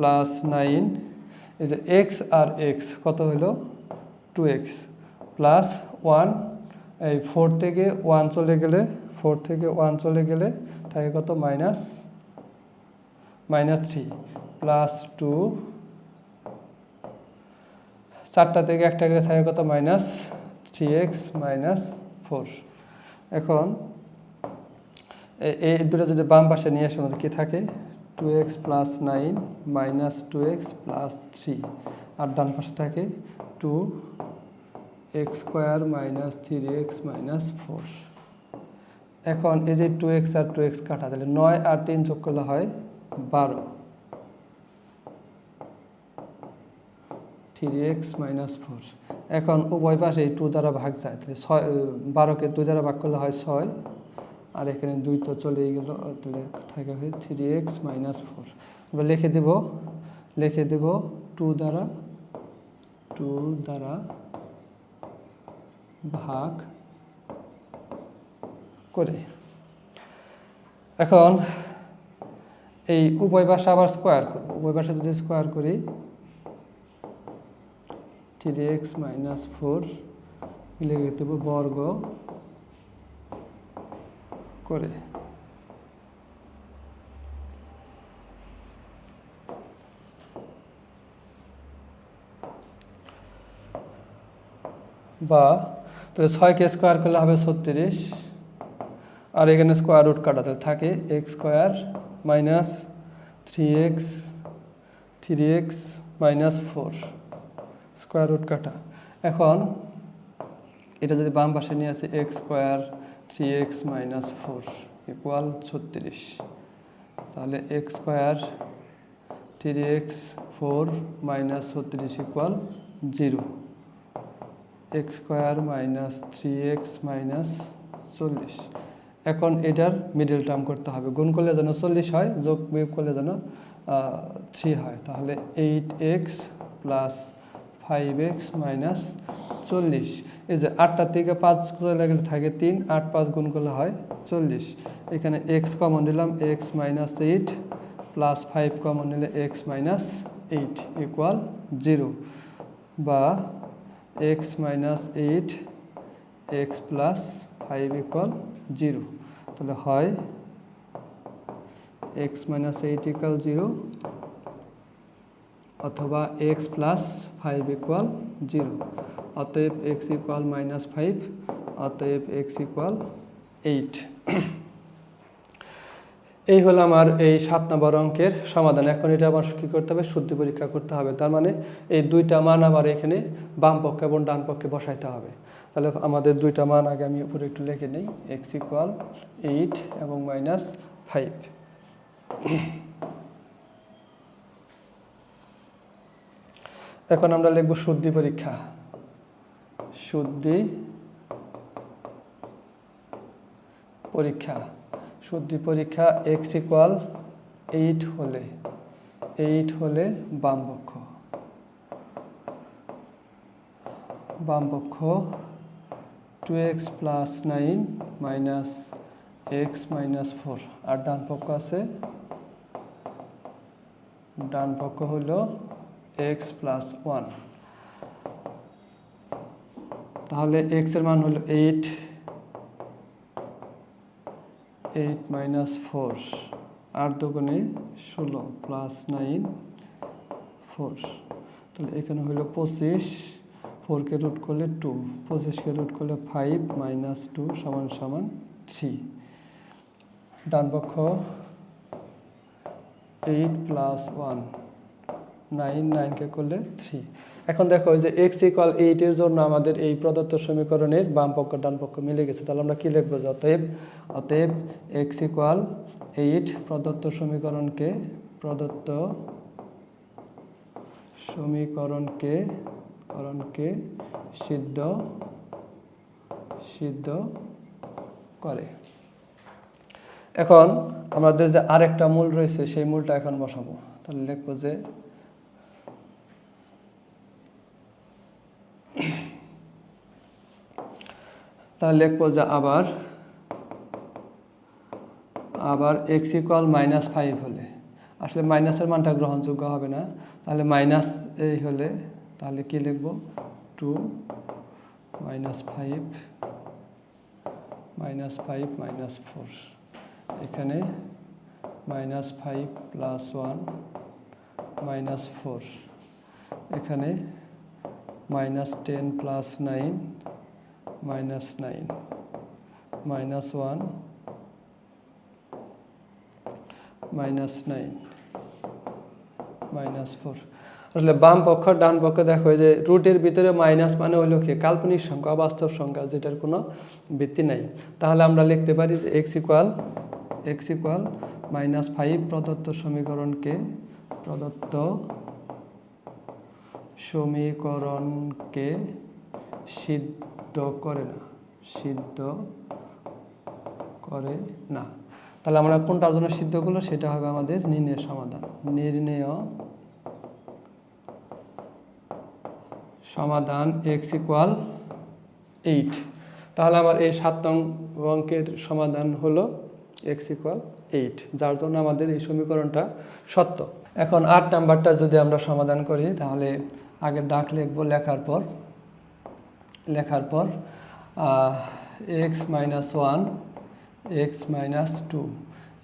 S1: 9, এই যে x আর x কত হলো 2x প্লাস 1, এই 4 থেকে 1 চলে গেলে থাকে কত -3 প্লাস 2, 4টা থেকে একটা গেলে থাকে কত -3x -4। এখন এই দুটো যদি বাম পাশে নিয়ে আসে, আমাদের কি থাকে 2x + 9 -2x + 3, আর ডান পাশে থাকে 2x² -3x -4। এখন এই যে 2x আর 2x কাটা, তাহলে 9 আর 3 যোগ করলে হয় 12, 3x -4। এখন উভয় পাশে এই 2 দ্বারা ভাগ যায়, তাহলে 12কে 2 দ্বারা ভাগ করলে হয় 6, আর এখানে 2 তো চলেই গেল, তাহলে থাকে হয় 3x -4। আমরা লিখে দেব 2 দ্বারা ভাগ করে। এখন এই উভয় পাশে আবার স্কোয়ার করব, উভয় পাশে যদি স্কোয়ার করি, 3x মাইনাস 4 লিখে দেব বর্গ করে, বা তাহলে 6কে স্কোয়ার করলে হবে 36, আর এখানে স্কোয়ার রুট কাটা, তাহলে থাকে x square minus 3x minus 4 square root কাটা। এখন এটা যদি বাম পাশে নিয়ে আসি x square 3x minus 4 equal 36, তাহলে x square 3x 4 minus 36 equal 0, x square minus 3x minus 40। এখন এটার মিডল টার্ম করতে হবে, গুণ করলে যেন 40 হয়, যোগ বিয়োগ করলে যেন 3 হয়, তাহলে 8x প্লাস 5x মাইনাস 40। এই যে 8টার থেকে 5 চলে গেলে থাকে 3, 8 5 গুণ করলে হয় 40। এখানে x কমন নিলাম, x মাইনাস 8 প্লাস 5 কমন নিলে x মাইনাস 8 ইকুয়াল 0, বা x minus 8 x plus 5 equal 0। তাহলে হয় x মাইনাস 8 ইকুয়াল 0 অথবা x প্লাস 5 ইকুয়াল 0। অতএব x ইকুয়াল মাইনাস 5, অতএব x ইকুয়াল 8। এই হলো আমার এই 7 নম্বর অঙ্কের সমাধান। এখন এটা আবার কী করতে হবে, শুদ্ধি পরীক্ষা করতে হবে। তার মানে এই দুইটা মান আবার এখানে বাম পক্ষে এবং ডান পক্ষে বসাইতে হবে। তাহলে আমাদের দুইটা মান আগে আমি উপরে একটু লিখে নিই, x ইকুয়াল 8 এবং মাইনাস 5। এখন আমরা লিখব শুদ্ধি পরীক্ষা। শুদ্ধি পরীক্ষা, শুদ্ধি পরীক্ষা x ইকুয়াল 8 হলে বাম পক্ষ 2x plus 9 minus x minus 4, আর ডান পক্ষ হলো x প্লাস 1। তাহলে x এর মান হলো 8 মাইনাস 4, 8 দুগুণে 16 প্লাস 9 4। তাহলে এখানে হলো 25, 4কে রুট করলে 2, 25কে রুট করলে 5 মাইনাস 2 সমান সমান 3। ডান পক্ষ 8 প্লাস 1 9, 9কে করলে 3। এখন দেখো যে x ইকুয়াল 8 এর জন্য আমাদের এই প্রদত্ত সমীকরণের বাম পক্ষ ডান পক্ষ মিলে গেছে। তাহলে আমরা কি লিখবো, অতএব x ইকুয়াল 8 প্রদত্ত সমীকরণকে সিদ্ধ করে। এখন আমাদের যে আরেকটা মূল রয়েছে সেই মূলটা এখন বসাবো। তাহলে লিখবো যে আবার x ইকুয়াল মাইনাস 5 হলে, আসলে মাইনাসের মানটা গ্রহণযোগ্য হবে না, তাহলে মাইনাস এই হলে তাহলে কি লিখব, 2 মাইনাস 5 মাইনাস 4, এখানে মাইনাস 5 প্লাস 1 মাইনাস 4, এখানে minus 10 plus 9 minus 9, minus 1 minus 9 minus 4। আসলে বাম পক্ষ ডান পক্ষ দেখো যে রুটের ভিতরে মাইনাস মানে হলো কি কাল্পনিক সংখ্যা, অবাস্তব সংখ্যা যেটার কোনো ভিত্তি নাই। তাহলে আমরা লিখতে পারি যে x ইকুয়াল মাইনাস 5 প্রদত্ত সমীকরণকে সিদ্ধ করে না। তাহলে আমরা কোনটার জন্য সিদ্ধ করলো সেটা হবে আমাদের নির্ণয় সমাধান x ইকুয়াল 8। তাহলে আমার এই 7 নং অঙ্কের সমাধান হলো x ইকুয়াল 8, যার জন্য আমাদের এই সমীকরণটা সত্য। এখন 8 নাম্বারটা যদি আমরা সমাধান করি তাহলে আগে ডাক লিখব, লেখার পর x মাইনাস 1 x মাইনাস 2,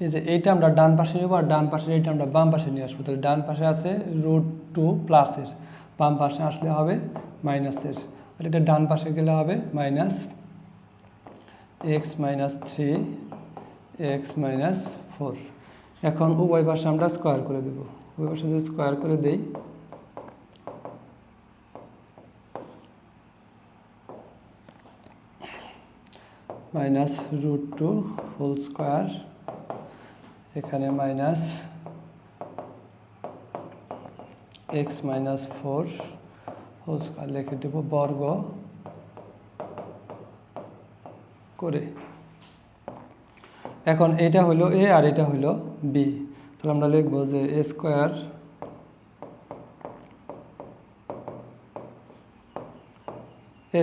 S1: এই যে এইটা আমরা ডান পাশে নেব আর ডান পাশের এইটা আমরা বাম পাশে নিয়ে আসবো। তাহলে ডান পাশে আছে √2 প্লাসের, বাম পাশে আসলে হবে মাইনাসের, আর এটা ডান পাশে গেলে হবে minus x minus 3 x minus 4। এখন উভয় পাশে আমরা স্কোয়ার করে দেব, উভয় পাশে যদি স্কোয়ার করে দেই মাইনাস √2 হোল স্কোয়ার, এখানে minus x minus 4 whole square লিখে দেব বর্গ করে। এখন এটা হলো a আর এটা হলো b, তাহলে আমরা লিখব যে a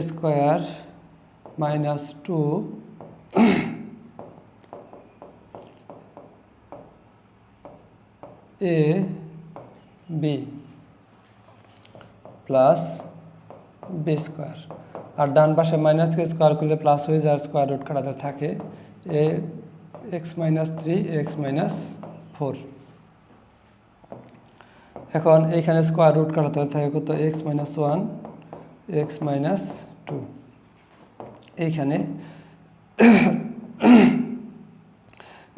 S1: square minus 2 a b plus b square, আর ডান পাশে মাইনাসকে স্কোয়ার করলে প্লাস হয়ে যায়, স্কোয়ার রুট কাটাতে থাকে a x minus 3 x minus 4। এখন এইখানে স্কোয়ার রুট কাটাতে থাকে কত x মাইনাস 1 x মাইনাস 2, এইখানে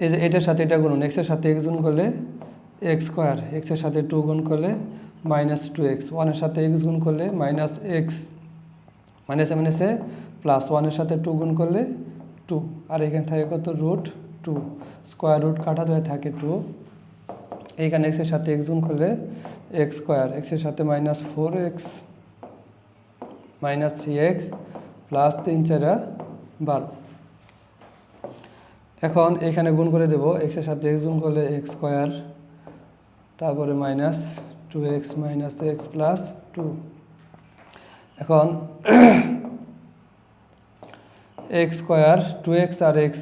S1: এই যে এটার সাথে এটা গুণন, x এর সাথে x গুণ করলে x স্কোয়ার, x এর সাথে 2 গুণ করলে মাইনাস 2x, 1 এর সাথে x গুণ করলে মাইনাস x, মাইনাসে মাইনাসে প্লাস, 1 এর সাথে 2 গুণ করলে 2, আর এখানে থাকে কত √2, স্কোয়ার রুট কাটাতে থাকে 2, এইখানে x এর সাথে x গুণ করলে x স্কোয়ার, x এর সাথে minus 4x minus 3x plus 3 4 12। এখন এখানে গুণ করে দেব, x এর সাথে x গুণ করলে x স্কোয়ার, তারপরে minus 2x minus x plus 2। এখন x স্কোয়ার 2x আর x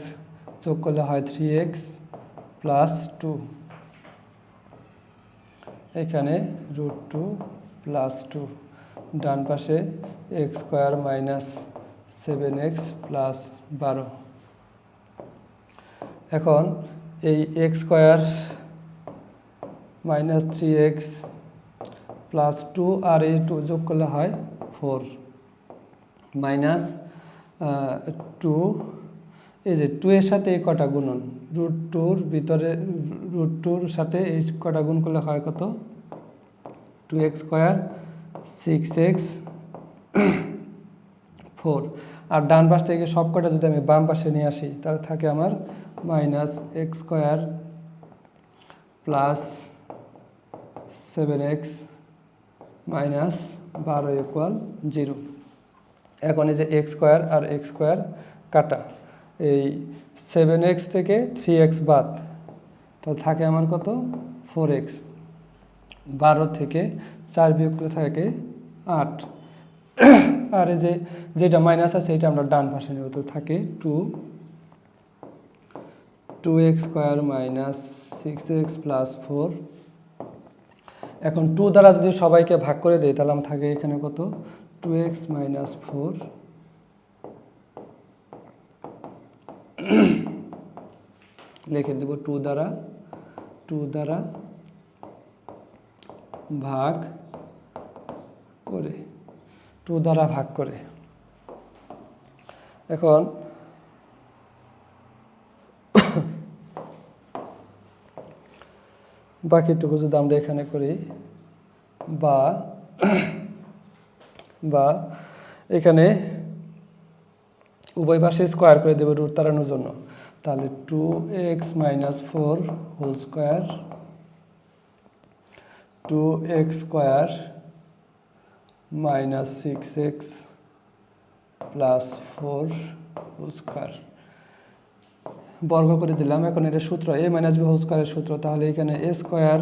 S1: যোগ করলে হয় 3x প্লাস 2, এখানে √2 প্লাস 2, ডান পাশে x square minus 7x plus 12। এখন এই x square minus 3x plus 2 আর এই 2 যোগ করলে হয় 4 মাইনাস 2, এই যে 2 এর সাথে এই কটা গুণন, √2 ভিতরে √2 সাথে এই কটা গুণ করলে হয় কত 2x স্কোয়ার 6x 4, আর ডান পাশ থেকে সব কটা যদি আমি বাম পাশে নিয়ে আসি তাহলে থাকে আমার minus x square plus 7x minus 12 equal 0। এখন এই যে x স্কোয়ার আর x স্কোয়ার কাটা, এই 7x থেকে 3x বাদ, তাহলে থাকে আমার কত 4x, 12 থেকে 4 বিয়োগ করে থাকে 8, আর এই যে যেটা মাইনাস আছে এটা আমরা ডান পাশে নেব, তো থাকে 2x square minus 6x plus 4। এখন 2 দ্বারা যদি সবাইকে ভাগ করে দেয় তাহলে আমার থাকে এখানে কত 2x মাইনাস 4 লিখে দেব 2 দ্বারা ভাগ করে, 2 দ্বারা ভাগ করে। এখন বাকিটুকু যদি আমরা এখানে করি বা এখানে উভয় পাশে স্কোয়ার করে দেবো রুট তাড়ানোর জন্য, তাহলে 2x minus 4 whole square 2x square minus 6x plus 4 whole square বর্গ করে দিলাম। এখন এটা সূত্র a মাইনাস b হোল স্কোয়ারের সূত্র, তাহলে এখানে a square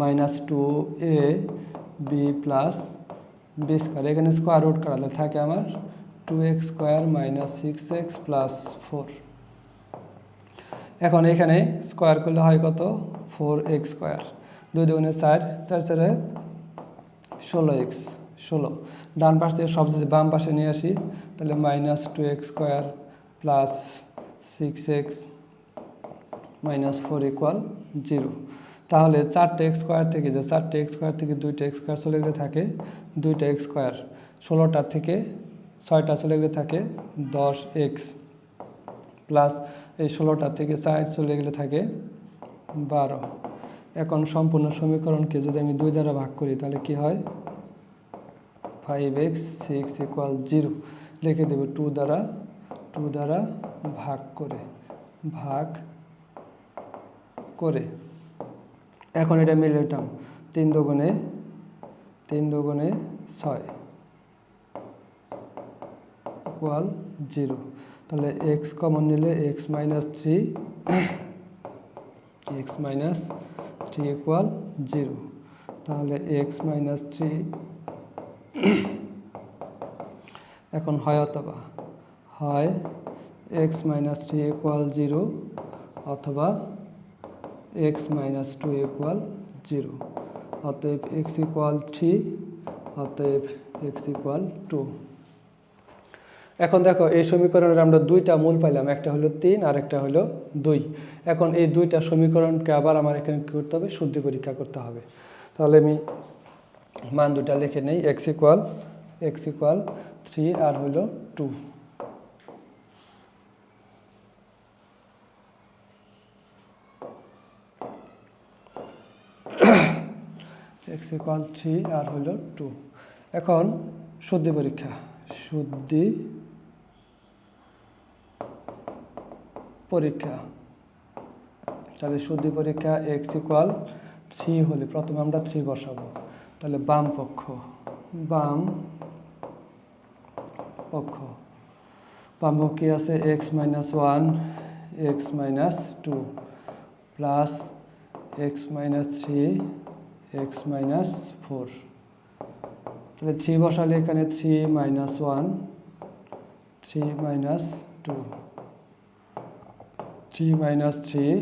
S1: minus 2ab plus b square, এখানে স্কোয়ার রুট কাটালে থাকে আমার 2x square minus 6x plus 4। এখন এখানে স্কোয়ার করলে হয় কত 4x স্কোয়ার, 2 দুগুণে 4, 4 4 16x, 16। ডান পাশ থেকে সব যদি বাম পাশে নিয়ে আসি তাহলে -2x² plus 6x minus 4 equal 0। তাহলে 4x² থেকে যে 4x² থেকে 2x² চলে গেলে থাকে 2x², 16টা থেকে 6টা চলে গেলে থাকে 10x, প্লাস এই 16টা থেকে 4 চলে গেলে থাকে 12। এখন সম্পূর্ণ সমীকরণকে যদি আমি 2 দ্বারা ভাগ করি তাহলে কি হয়, 5x 6 ইকুয়াল 0 লিখে দেব 2 দ্বারা ভাগ করে। এখন এটা মিলাইতাম 3 দুগুণে 6 ইকুয়াল 0। তাহলে x কমন নিলে x মাইনাস 3 ইকুয়াল 0। তাহলে x মাইনাস 3 এখন হয় অথবা হয় x মাইনাস 3 ইকুয়াল 0 অথবা x মাইনাস 2 ইকুয়াল 0। অতএব x ইকুয়াল 3, অতএব x ইকুয়াল 2। এখন দেখো এই সমীকরণের আমরা 2টা মূল পাইলাম, একটা হলো 3 আর একটা হলো 2। এখন এই 2টা সমীকরণকে আবার আমার এখানে কী করতে হবে, শুদ্ধি পরীক্ষা করতে হবে। তাহলে আমি মান 2টা লিখে নেই, x ইকুয়াল 3 আর হলো 2। x ইকুয়াল 3 আর হলো 2। এখন শুদ্ধি পরীক্ষা, তাহলে শুদ্ধি পরীক্ষা x ইকুয়াল 3 হলে প্রথমে আমরা 3 বসাবো। তাহলে বাম পক্ষ কি আছে, x minus 1 x minus 2 plus x minus 3 x minus 4। তাহলে 3 বসালে এখানে 3 মাইনাস 1 3 মাইনাস 2 3 মাইনাস 3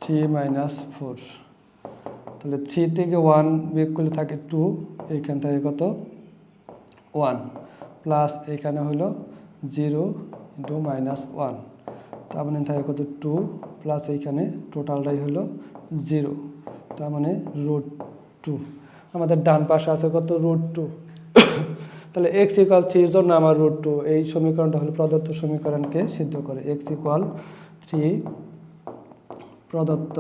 S1: 3 মাইনাস 4। তাহলে 3 থেকে 1 বিয়োগ করলে থাকে 2, এইখান থেকে কত 1, প্লাস এখানে হলো 0 ইন্টু মাইনাস 1, তার মানে থাকে কত 2, প্লাস এইখানে টোটালটাই হলো 0, তার মানে √2। আমাদের ডান পাশে আছে কত √2। তাহলে x ইকুয়াল 3 এর জন্য আমার √2, এই সমীকরণটা হলো প্রদত্ত সমীকরণকে সিদ্ধ করে। x ইকুয়াল 3 প্রদত্ত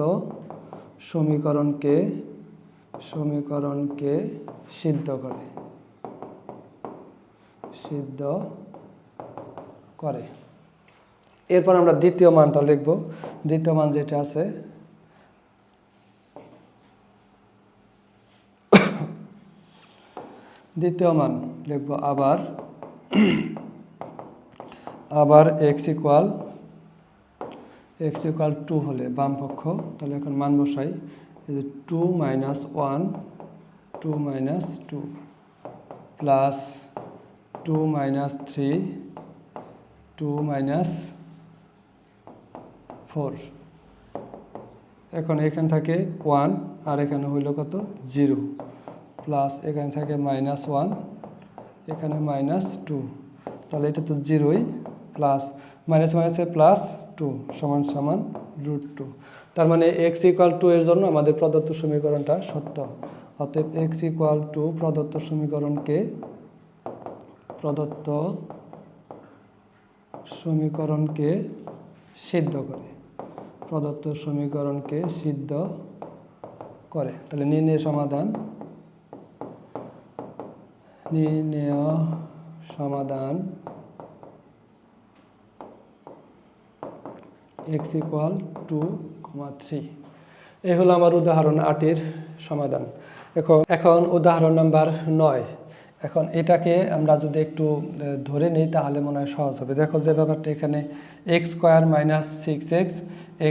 S1: সমীকরণকে সিদ্ধ করে। এরপর আমরা দ্বিতীয় মানটা লিখব। দ্বিতীয় মান যেটা আছে, দ্বিতীয় মান লিখব আবার x ইকুয়াল 2 হলে বাম পক্ষ। তাহলে এখন মান বসাই, 2 minus 1 2 minus 2 plus 2 minus 3 2 minus 4। এখন এখান থাকে 1 আর এখানে হইল কত 0, প্লাস এখানে থাকে মাইনাস 1 এখানে মাইনাস 2। তাহলে এটা তো 0ই, প্লাস মাইনাস মাইনাসে প্লাস 2 সমান সমান √2। তার মানে x ইকুয়াল 2 এর জন্য আমাদের প্রদত্ত সমীকরণটা সত্য। অতএব x ইকুয়াল 2 প্রদত্ত সমীকরণকে সিদ্ধ করে। তাহলে নির্ণয় সমাধান x ইকুয়াল 2, 3। এই হলো আমার উদাহরণ 8-এর সমাধান। এখন উদাহরণ নাম্বার 9। এখন এটাকে আমরা যদি একটু ধরে নিই তাহলে মনে হয় সহজ হবে। দেখো যে ব্যাপারটা এখানে x² minus 6x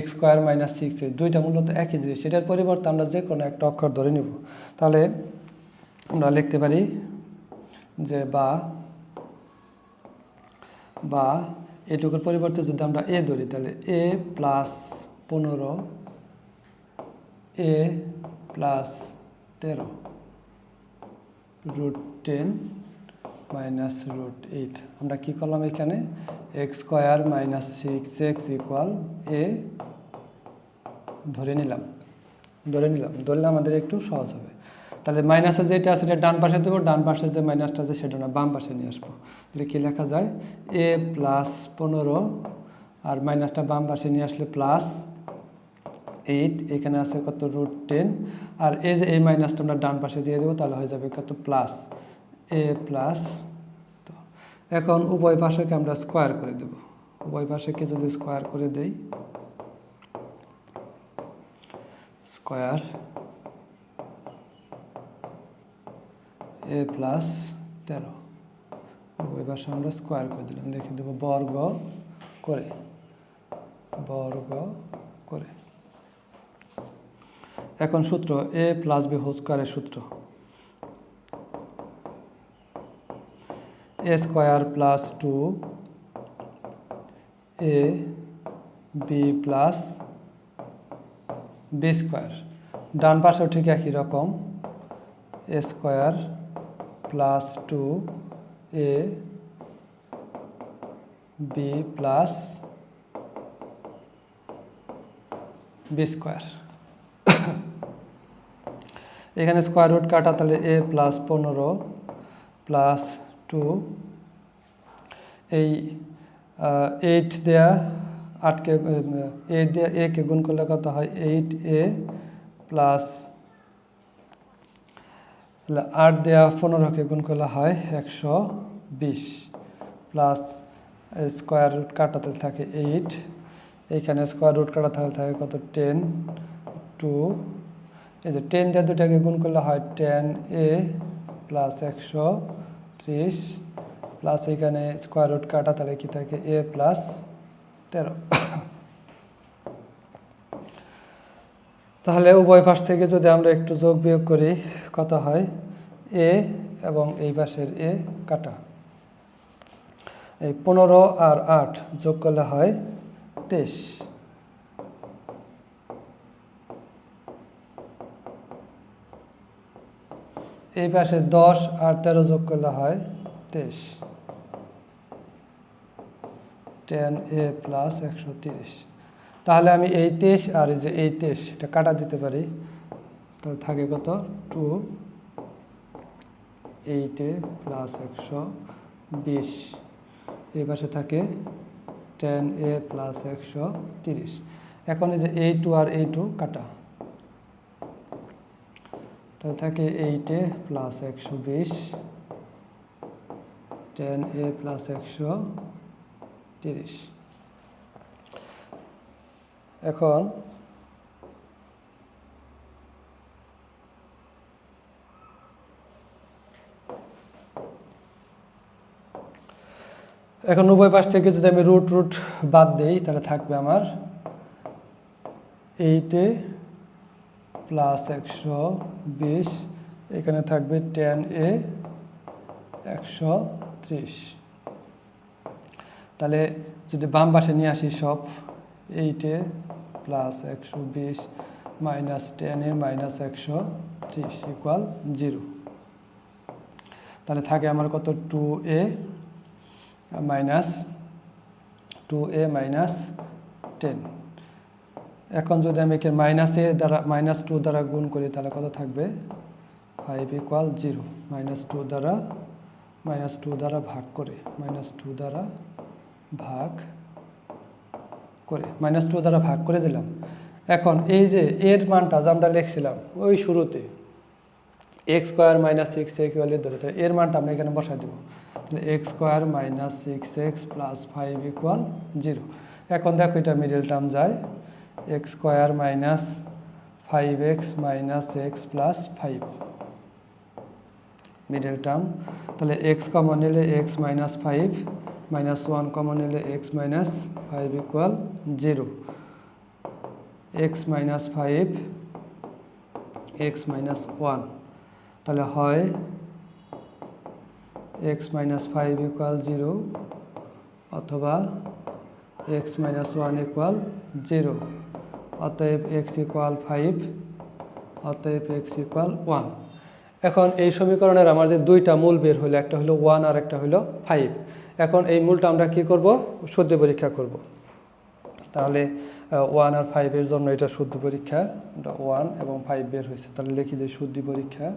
S1: x² minus 6x দুইটা মূলত একই জিনিস, এটার পরিবর্তে আমরা যে কোনো একটা অক্ষর ধরে নিব। তাহলে আমরা লিখতে পারি যে বা এটুকুর পরিবর্তে যদি আমরা এ ধরি তাহলে A plus 15 A plus 13 √10 minus √8। আমরা কি করলাম এখানে X square minus 6x equal A ধরে নিলাম ধরলে আমাদের একটু সহজ হবে। তাহলে মাইনাসে যেটা আছে সেটা ডান পাশে দেবো, ডান পাশে যে মাইনাসটা আছে সেটা না বাম পাশে নিয়ে আসবো। তাহলে কী লেখা যায় এ প্লাস 15 আর মাইনাসটা বাম পাশে নিয়ে আসলে প্লাস 8, এখানে আছে কত √10 আর এই যে এই মাইনাসটা আমরা ডান পাশে দিয়ে দেবো তাহলে হয়ে যাবে কত প্লাস এ প্লাস। তো এখন উভয় পাশেকে আমরা স্কোয়ার করে দেব, উভয় পাশেকে যদি স্কোয়ার করে দেই স্কোয়ার এ প্লাস 13 উভয় পাশে আমরা স্কোয়ার করে দিলাম, লিখে দেবো বর্গ করে এখন সূত্র এ প্লাস বি হোল স্কোয়ারের সূত্র এ square plus 2 A B plus b square. ডান পাশেও ঠিক একই রকম এ square plus 2 A B plus b square. এখানে স্কোয়ার রুট কাটা তাহলে এ প্লাস 15 প্লাস 2 এই 8 দেয়া 8কে 8 দেয়া এ কে গুণ করলে কত হয় 8a প্লাস 8 দেয়া 15কে গুণ করলে হয় 120 প্লাস স্কোয়ার রুট কাটাতে থাকে 8, এইখানে স্কোয়ার রুট কাটা থাকে কত 10 2 এই যে 10 দিয়ে দুটাকে গুণ করলে হয় 10a প্লাস 130 প্লাস এখানে স্কোয়ার রুট কাটা তাহলে কি থাকে a প্লাস 13। তাহলে উভয় পাশ থেকে যদি আমরা একটু যোগ বিয়োগ করি কত হয় এ এবং এই পাশের এ কাটা এই 15 আর 8 যোগ করলে হয় 23, এই পাশে 10 আর 13 যোগ করলে হয় 23 10a প্লাস 130। তাহলে আমি এই 23 আর এই যে এই 23 এটা কাটা দিতে পারি, তাহলে থাকে কত 2 8a প্লাস 120, এই পাশে থাকে 10a প্লাস 130। এখন এই যে এই 2 আর এই 2 কাটা তাহলে থাকে 8a প্লাস 120 10a প্লাস 130। এখন উভয় পাশ থেকে যদি আমি রুট বাদ দেই তাহলে থাকবে আমার 8a প্লাস 120, এখানে থাকবে 10a 130। তাহলে যদি বাম পাশে নিয়ে আসি সব 8a plus 120 minus 10a minus 130 equal 0। তাহলে থাকে আমার কত 2a মাইনাস 10। এখন যদি আমি একে মাইনাস a দ্বারা মাইনাস 2 দ্বারা গুণ করি তাহলে কত থাকবে 5 ইকুয়াল 0। মাইনাস 2 দ্বারা ভাগ করে মাইনাস 2 দ্বারা ভাগ করে দিলাম। এখন এই যে এর মানটা যা আমরা লিখছিলাম ওই শুরুতে এক্স স্কোয়ার মাইনাস 6 ইকুয়াল ধরে, তাহলে এর মানটা আমরা এখানে বসাই দেবো। তাহলে x square minus 6x plus 5 equal 0। এখন দেখো এটা মিডল টার্ম যায় x square minus 5x minus x plus 5 middle term. তাহলে এক্স কমন নিলে এক্স মাইনাস 5 মাইনাস 1 কমন নিলে x minus 5 equal 0। X minus 5 x minus 1 তাহলে হয় x মাইনাস 5 ইকুয়াল 0 অথবা এক্স মাইনাস ওয়ান ইকুয়াল 0, অতএব এক্স ইকুয়াল 5, অতএব এক্স ইকুয়াল 1। এখন এই সমীকরণের আমাদের দুইটা মূল বের হলো, একটা হলো 1 আর একটা হলো 5। এখন এই মূলটা আমরা কি করব, শুদ্ধ পরীক্ষা করব। তাহলে 1 আর 5 এর জন্য এটা শুদ্ধ পরীক্ষা, 1 এবং 5 বের হয়েছে। তাহলে লিখি যে শুদ্ধি পরীক্ষা,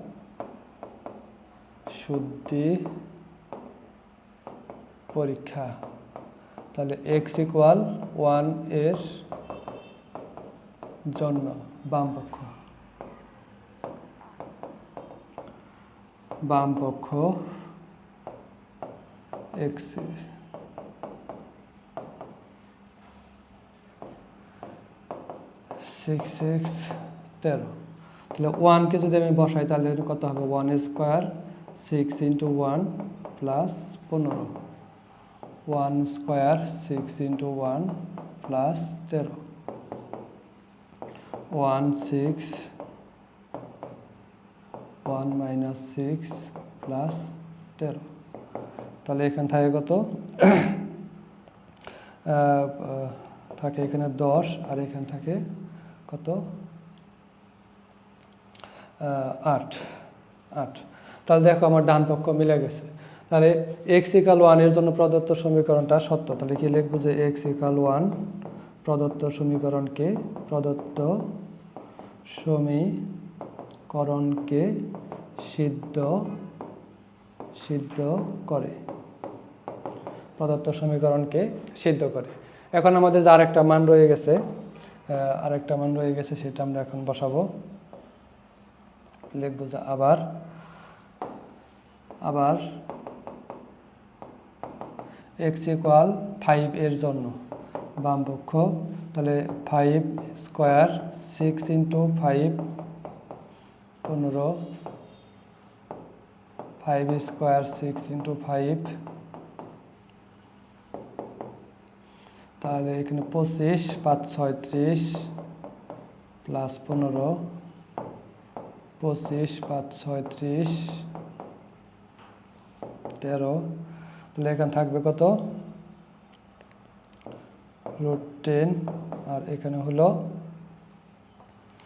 S1: শুদ্ধি পরীক্ষা। তাহলে এক্স ইকুয়াল 1 এর জন্য বাম পক্ষ এক্স 6 6 13। তাহলে 1কে যদি আমি বসাই তাহলে কত হবে, 1 square 6 into 1 plus 15, 1 square 6 into 1 plus 13, 1 6 1 minus 6 plus 13। তাহলে এখানে থাকে কত, থাকে এখানে 10 আর এখানে থাকে কত, 8। তাহলে দেখো আমার ডান পক্ষ মিলে গেছে। তাহলে এক্স ইকাল 1 এর জন্য প্রদত্ত সমীকরণটা সত্য। তাহলে কি লিখবো যে এক্স ইকাল 1 প্রদত্ত সমীকরণকে সিদ্ধ করে, প্রদত্ত সমীকরণকে সিদ্ধ করে। এখন আমাদের যে আরেকটা মান রয়ে গেছে, সেটা আমরা এখন বসাবো। লিখবো যে আবার এক্স ইকুয়াল 5 এর জন্য বাম পক্ষ। তাহলে 5 স্কোয়ার 6 ইন্টু 5 15, 5 স্কোয়ার 6 ইন্টু 5, তাহলে এখানে 25, 5 6 30 প্লাস 15, 25 5 6 30 13। তাহলে এখানে থাকবে কত, √10, আর এখানে হলো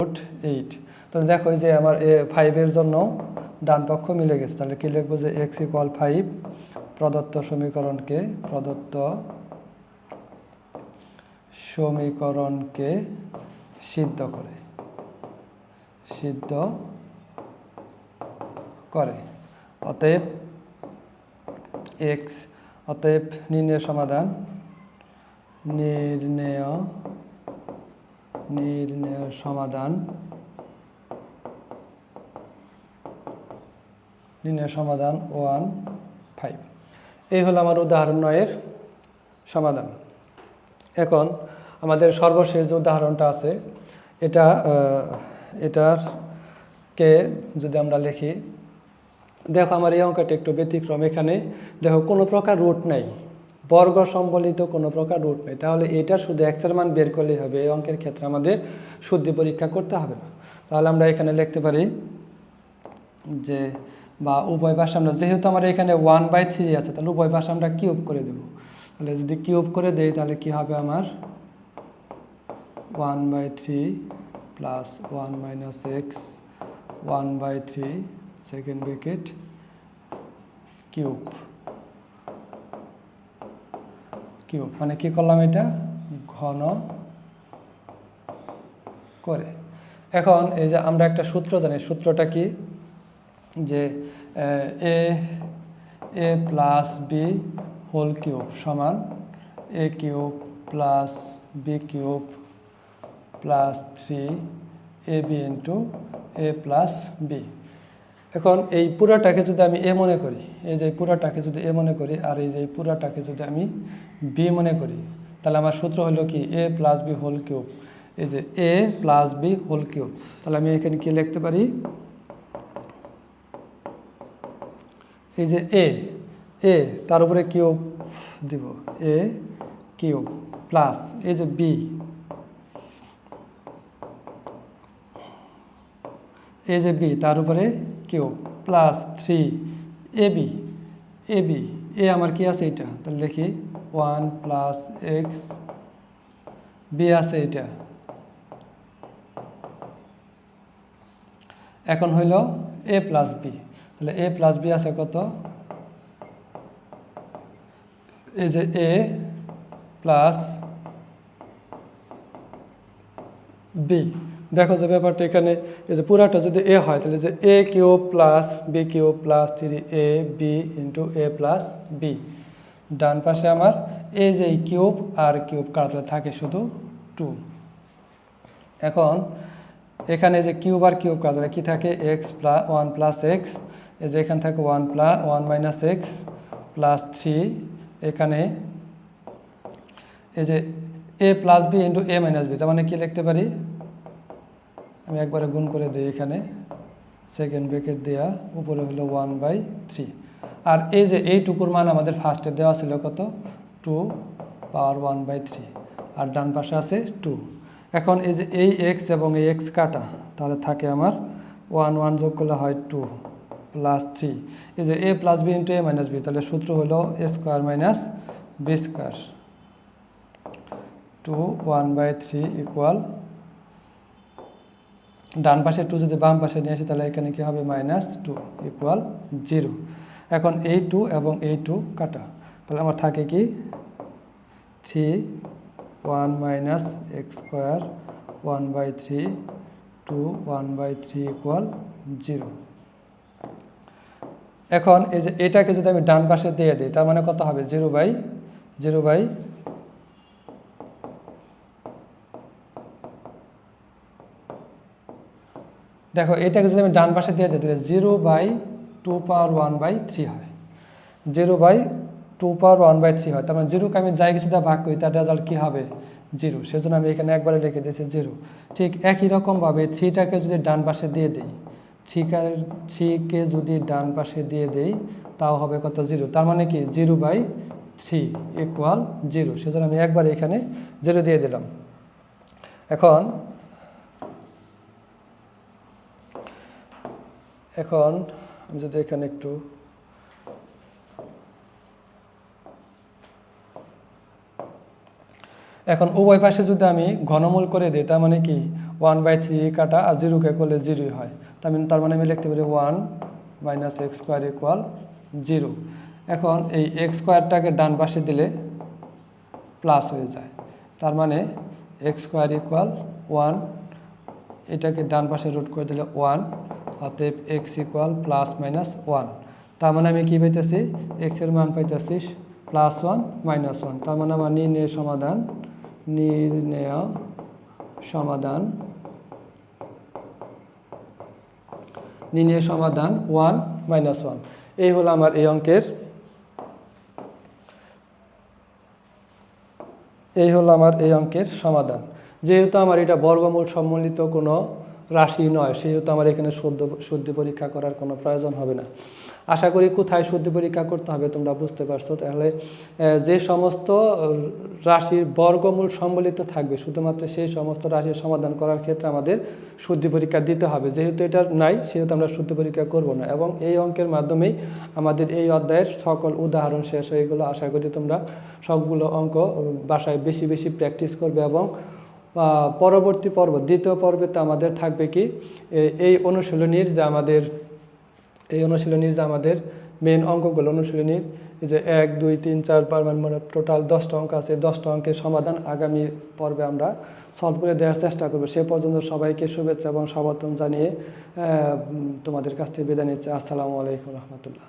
S1: √8। তাহলে দেখো যে আমার 5 এর জন্য ডান পক্ষ মিলে গেছে। তাহলে কি লিখবো যে এক্স ইকুয়াল 5 প্রদত্ত সমীকরণকে সিদ্ধ করে। অতএব নির্ণয় সমাধান সমাধান 1 5। এই হলো আমার উদাহরণ 9 এর সমাধান। এখন আমাদের সর্বশেষ যে উদাহরণটা আছে, এটাকে যদি আমরা লিখি, দেখো আমার এই অঙ্কটা একটু ব্যতিক্রম। এখানে দেখো কোনো প্রকার রুট নাই, বর্গ সম্বলিত কোনো প্রকার রুট নেই। তাহলে এটার শুধু এক্সের মান বের করলেই হবে। এই অঙ্কের ক্ষেত্রে আমাদের শুদ্ধি পরীক্ষা করতে হবে না। তাহলে আমরা এখানে লিখতে পারি যে, বা উভয় পাশে আমরা, যেহেতু আমার এখানে 1/3 আছে, তাহলে উভয় পাশে আমরা কিউব করে দেব। তাহলে যদি কিউব করে দেই তাহলে কি হবে, আমার 1/3 plus 1 minus x 1/3 second bracket cube, মানে কি করলাম, এটা ঘন করে। এখন এই যে আমরা একটা সূত্র জানি, সূত্রটা কি, যে A plus B whole cube সমান A cube plus B cube plus 3ab into A plus B. এখন এই পুরাটাকে যদি আমি এ মনে করি, এই যে পুরাটাকে যদি এ মনে করি, আর এই যে পুরাটাকে যদি আমি বি মনে করি, তাহলে আমার সূত্র হলো কি, এ প্লাস বি হোল কিউব। এই যে A plus B whole cube, তাহলে আমি এখানে কি লিখতে পারি, এই যে এ তার উপরে কিউব দিব, এ কিউব প্লাস এই যে বি, এই যে বি তার উপরে কিউব প্লাস 3ab, এ আমার কি আছে এটা, তাহলে লিখি 1 প্লাস এক্স বি আছে এটা। এখন হইল এ প্লাস বি, তাহলে এ প্লাস বি আছে কত, এই যে এ প্লাস বি। দেখো যে ব্যাপারটা এখানে এই যে পুরাটা যদি এ হয় তাহলে যে A cube plus B cube plus 3 A B into A plus B. ডান পাশে আমার এই যে কিউব আর কিউব কাটলে থাকে শুধু 2। এখন এখানে যে কিউব আর কিউব কাটলে কি থাকে, এক্স প্লাস 1 প্লাস এক্স, এই যে এখানে থাকে 1 মাইনাস এক্স প্লাস 3, এখানে এই যে A plus B into A minus B, তার মানে কি লিখতে পারি, আমি একবারে গুণ করে দিই, এখানে সেকেন্ড ব্র্যাকেট দেওয়া, উপরে হলো 1/3। আর এই যে এইটুকুর মান আমাদের ফার্স্টে দেওয়া ছিল কত, 2 পাওয়ার 1/3, আর ডান পাশে আছে 2। এখন এই যে এই এক্স এবং এই এক্স কাটা, তাহলে থাকে আমার 1 যোগ করলে হয় 2 প্লাস 3, এই যে A plus B into A minus B, তাহলে সূত্র হলো A square minus B square, 2 1/3 equal, ডান পাশে 2 যদি বাম পাশে নিয়ে আসি তাহলে এখানে কি হবে, -2 ইকুয়াল 0। এখন এই 2 এবং এই 2 কাটা, তাহলে আমার থাকে কি 3 1 মাইনাস এক্স স্কোয়ার 1/3 2 1/3 ইকুয়াল 0। এখন এই যে এটাকে যদি আমি ডান পাশে দিয়ে দিই তার মানে কত হবে, 0/0 দেখো এটাকে যদি আমি ডান পাশে দিয়ে দিই তাহলে 0/2 পাওয়ার 1/3 হয়, 0/2 পাওয়ার 1/3 হয়। তার মানে 0কে আমি যাই কিছু ভাগ করি তার রেজাল্ট কী হবে, 0, সেজন্য আমি এখানে একবারে লিখে দিয়েছি 0। ঠিক একই রকমভাবে 3টাকে যদি ডান পাশে দিয়ে দিই, 3কে যদি ডান পাশে দিয়ে দেই তাও হবে কত, 0, তার মানে কি 0/3 ইকুয়াল 0, সেজন্য আমি একবার এখানে 0 দিয়ে দিলাম। এখন আমি যদি এখানে একটু এখন উভয় পাশে যদি আমি ঘনমূল করে দিই তার মানে কি 1/3 কাটা আর 0কে করলে 0ই হয়, তার মানে আমি লিখতে পারি 1 মাইনাস এক্স স্কোয়ার ইকুয়াল 0। এখন এই এক্স স্কোয়ারটাকে ডান পাশে দিলে প্লাস হয়ে যায়, তার মানে এক্স স্কোয়ার ইকুয়াল 1, এটাকে ডান পাশে রুট করে দিলে 1, অতএব এক্স ইকুয়াল প্লাস মাইনাস 1। তার মানে আমি কী পাইতেছি, এক্সের মান পাইতেছি +1 -1, তার মানে আমার নির্ণয় সমাধান 1 -1। এই হলো আমার এই অঙ্কের সমাধান। যেহেতু আমার এটা বর্গমূল সম্বলিত কোনো রাশি নয়, সেহেতু আমার এখানে শুদ্ধি পরীক্ষা করার কোনো প্রয়োজন হবে না। আশা করি কোথায় শুদ্ধি পরীক্ষা করতে হবে তোমরা বুঝতে পারছো। তাহলে যে সমস্ত রাশির বর্গমূল সম্বলিত থাকবে শুধুমাত্র সেই সমস্ত রাশির সমাধান করার ক্ষেত্রে আমাদের শুদ্ধি পরীক্ষা দিতে হবে। যেহেতু এটা নাই সেহেতু আমরা শুদ্ধি পরীক্ষা করব না, এবং এই অঙ্কের মাধ্যমেই আমাদের এই অধ্যায়ের সকল উদাহরণ শেষ হয়ে গেলো। আশা করি তোমরা সবগুলো অঙ্ক বাসায় বেশি বেশি প্র্যাকটিস করবে, এবং পরবর্তী পর্ব দ্বিতীয় পর্বেতে আমাদের থাকবে কি এই অনুশীলনীর যে আমাদের মেন অঙ্কগুলো, অনুশীলনীর এই যে 1 2 3 4 5 মানে টোটাল 10টা অঙ্ক আছে, 10টা অঙ্কের সমাধান আগামী পর্বে আমরা সলভ করে দেওয়ার চেষ্টা করব। সে পর্যন্ত সবাইকে শুভেচ্ছা এবং স্বাগতম জানিয়ে তোমাদের কাছ থেকে বিদায় নিচ্ছি। আসসালামু আলাইকুম রহমতুল্লাহ।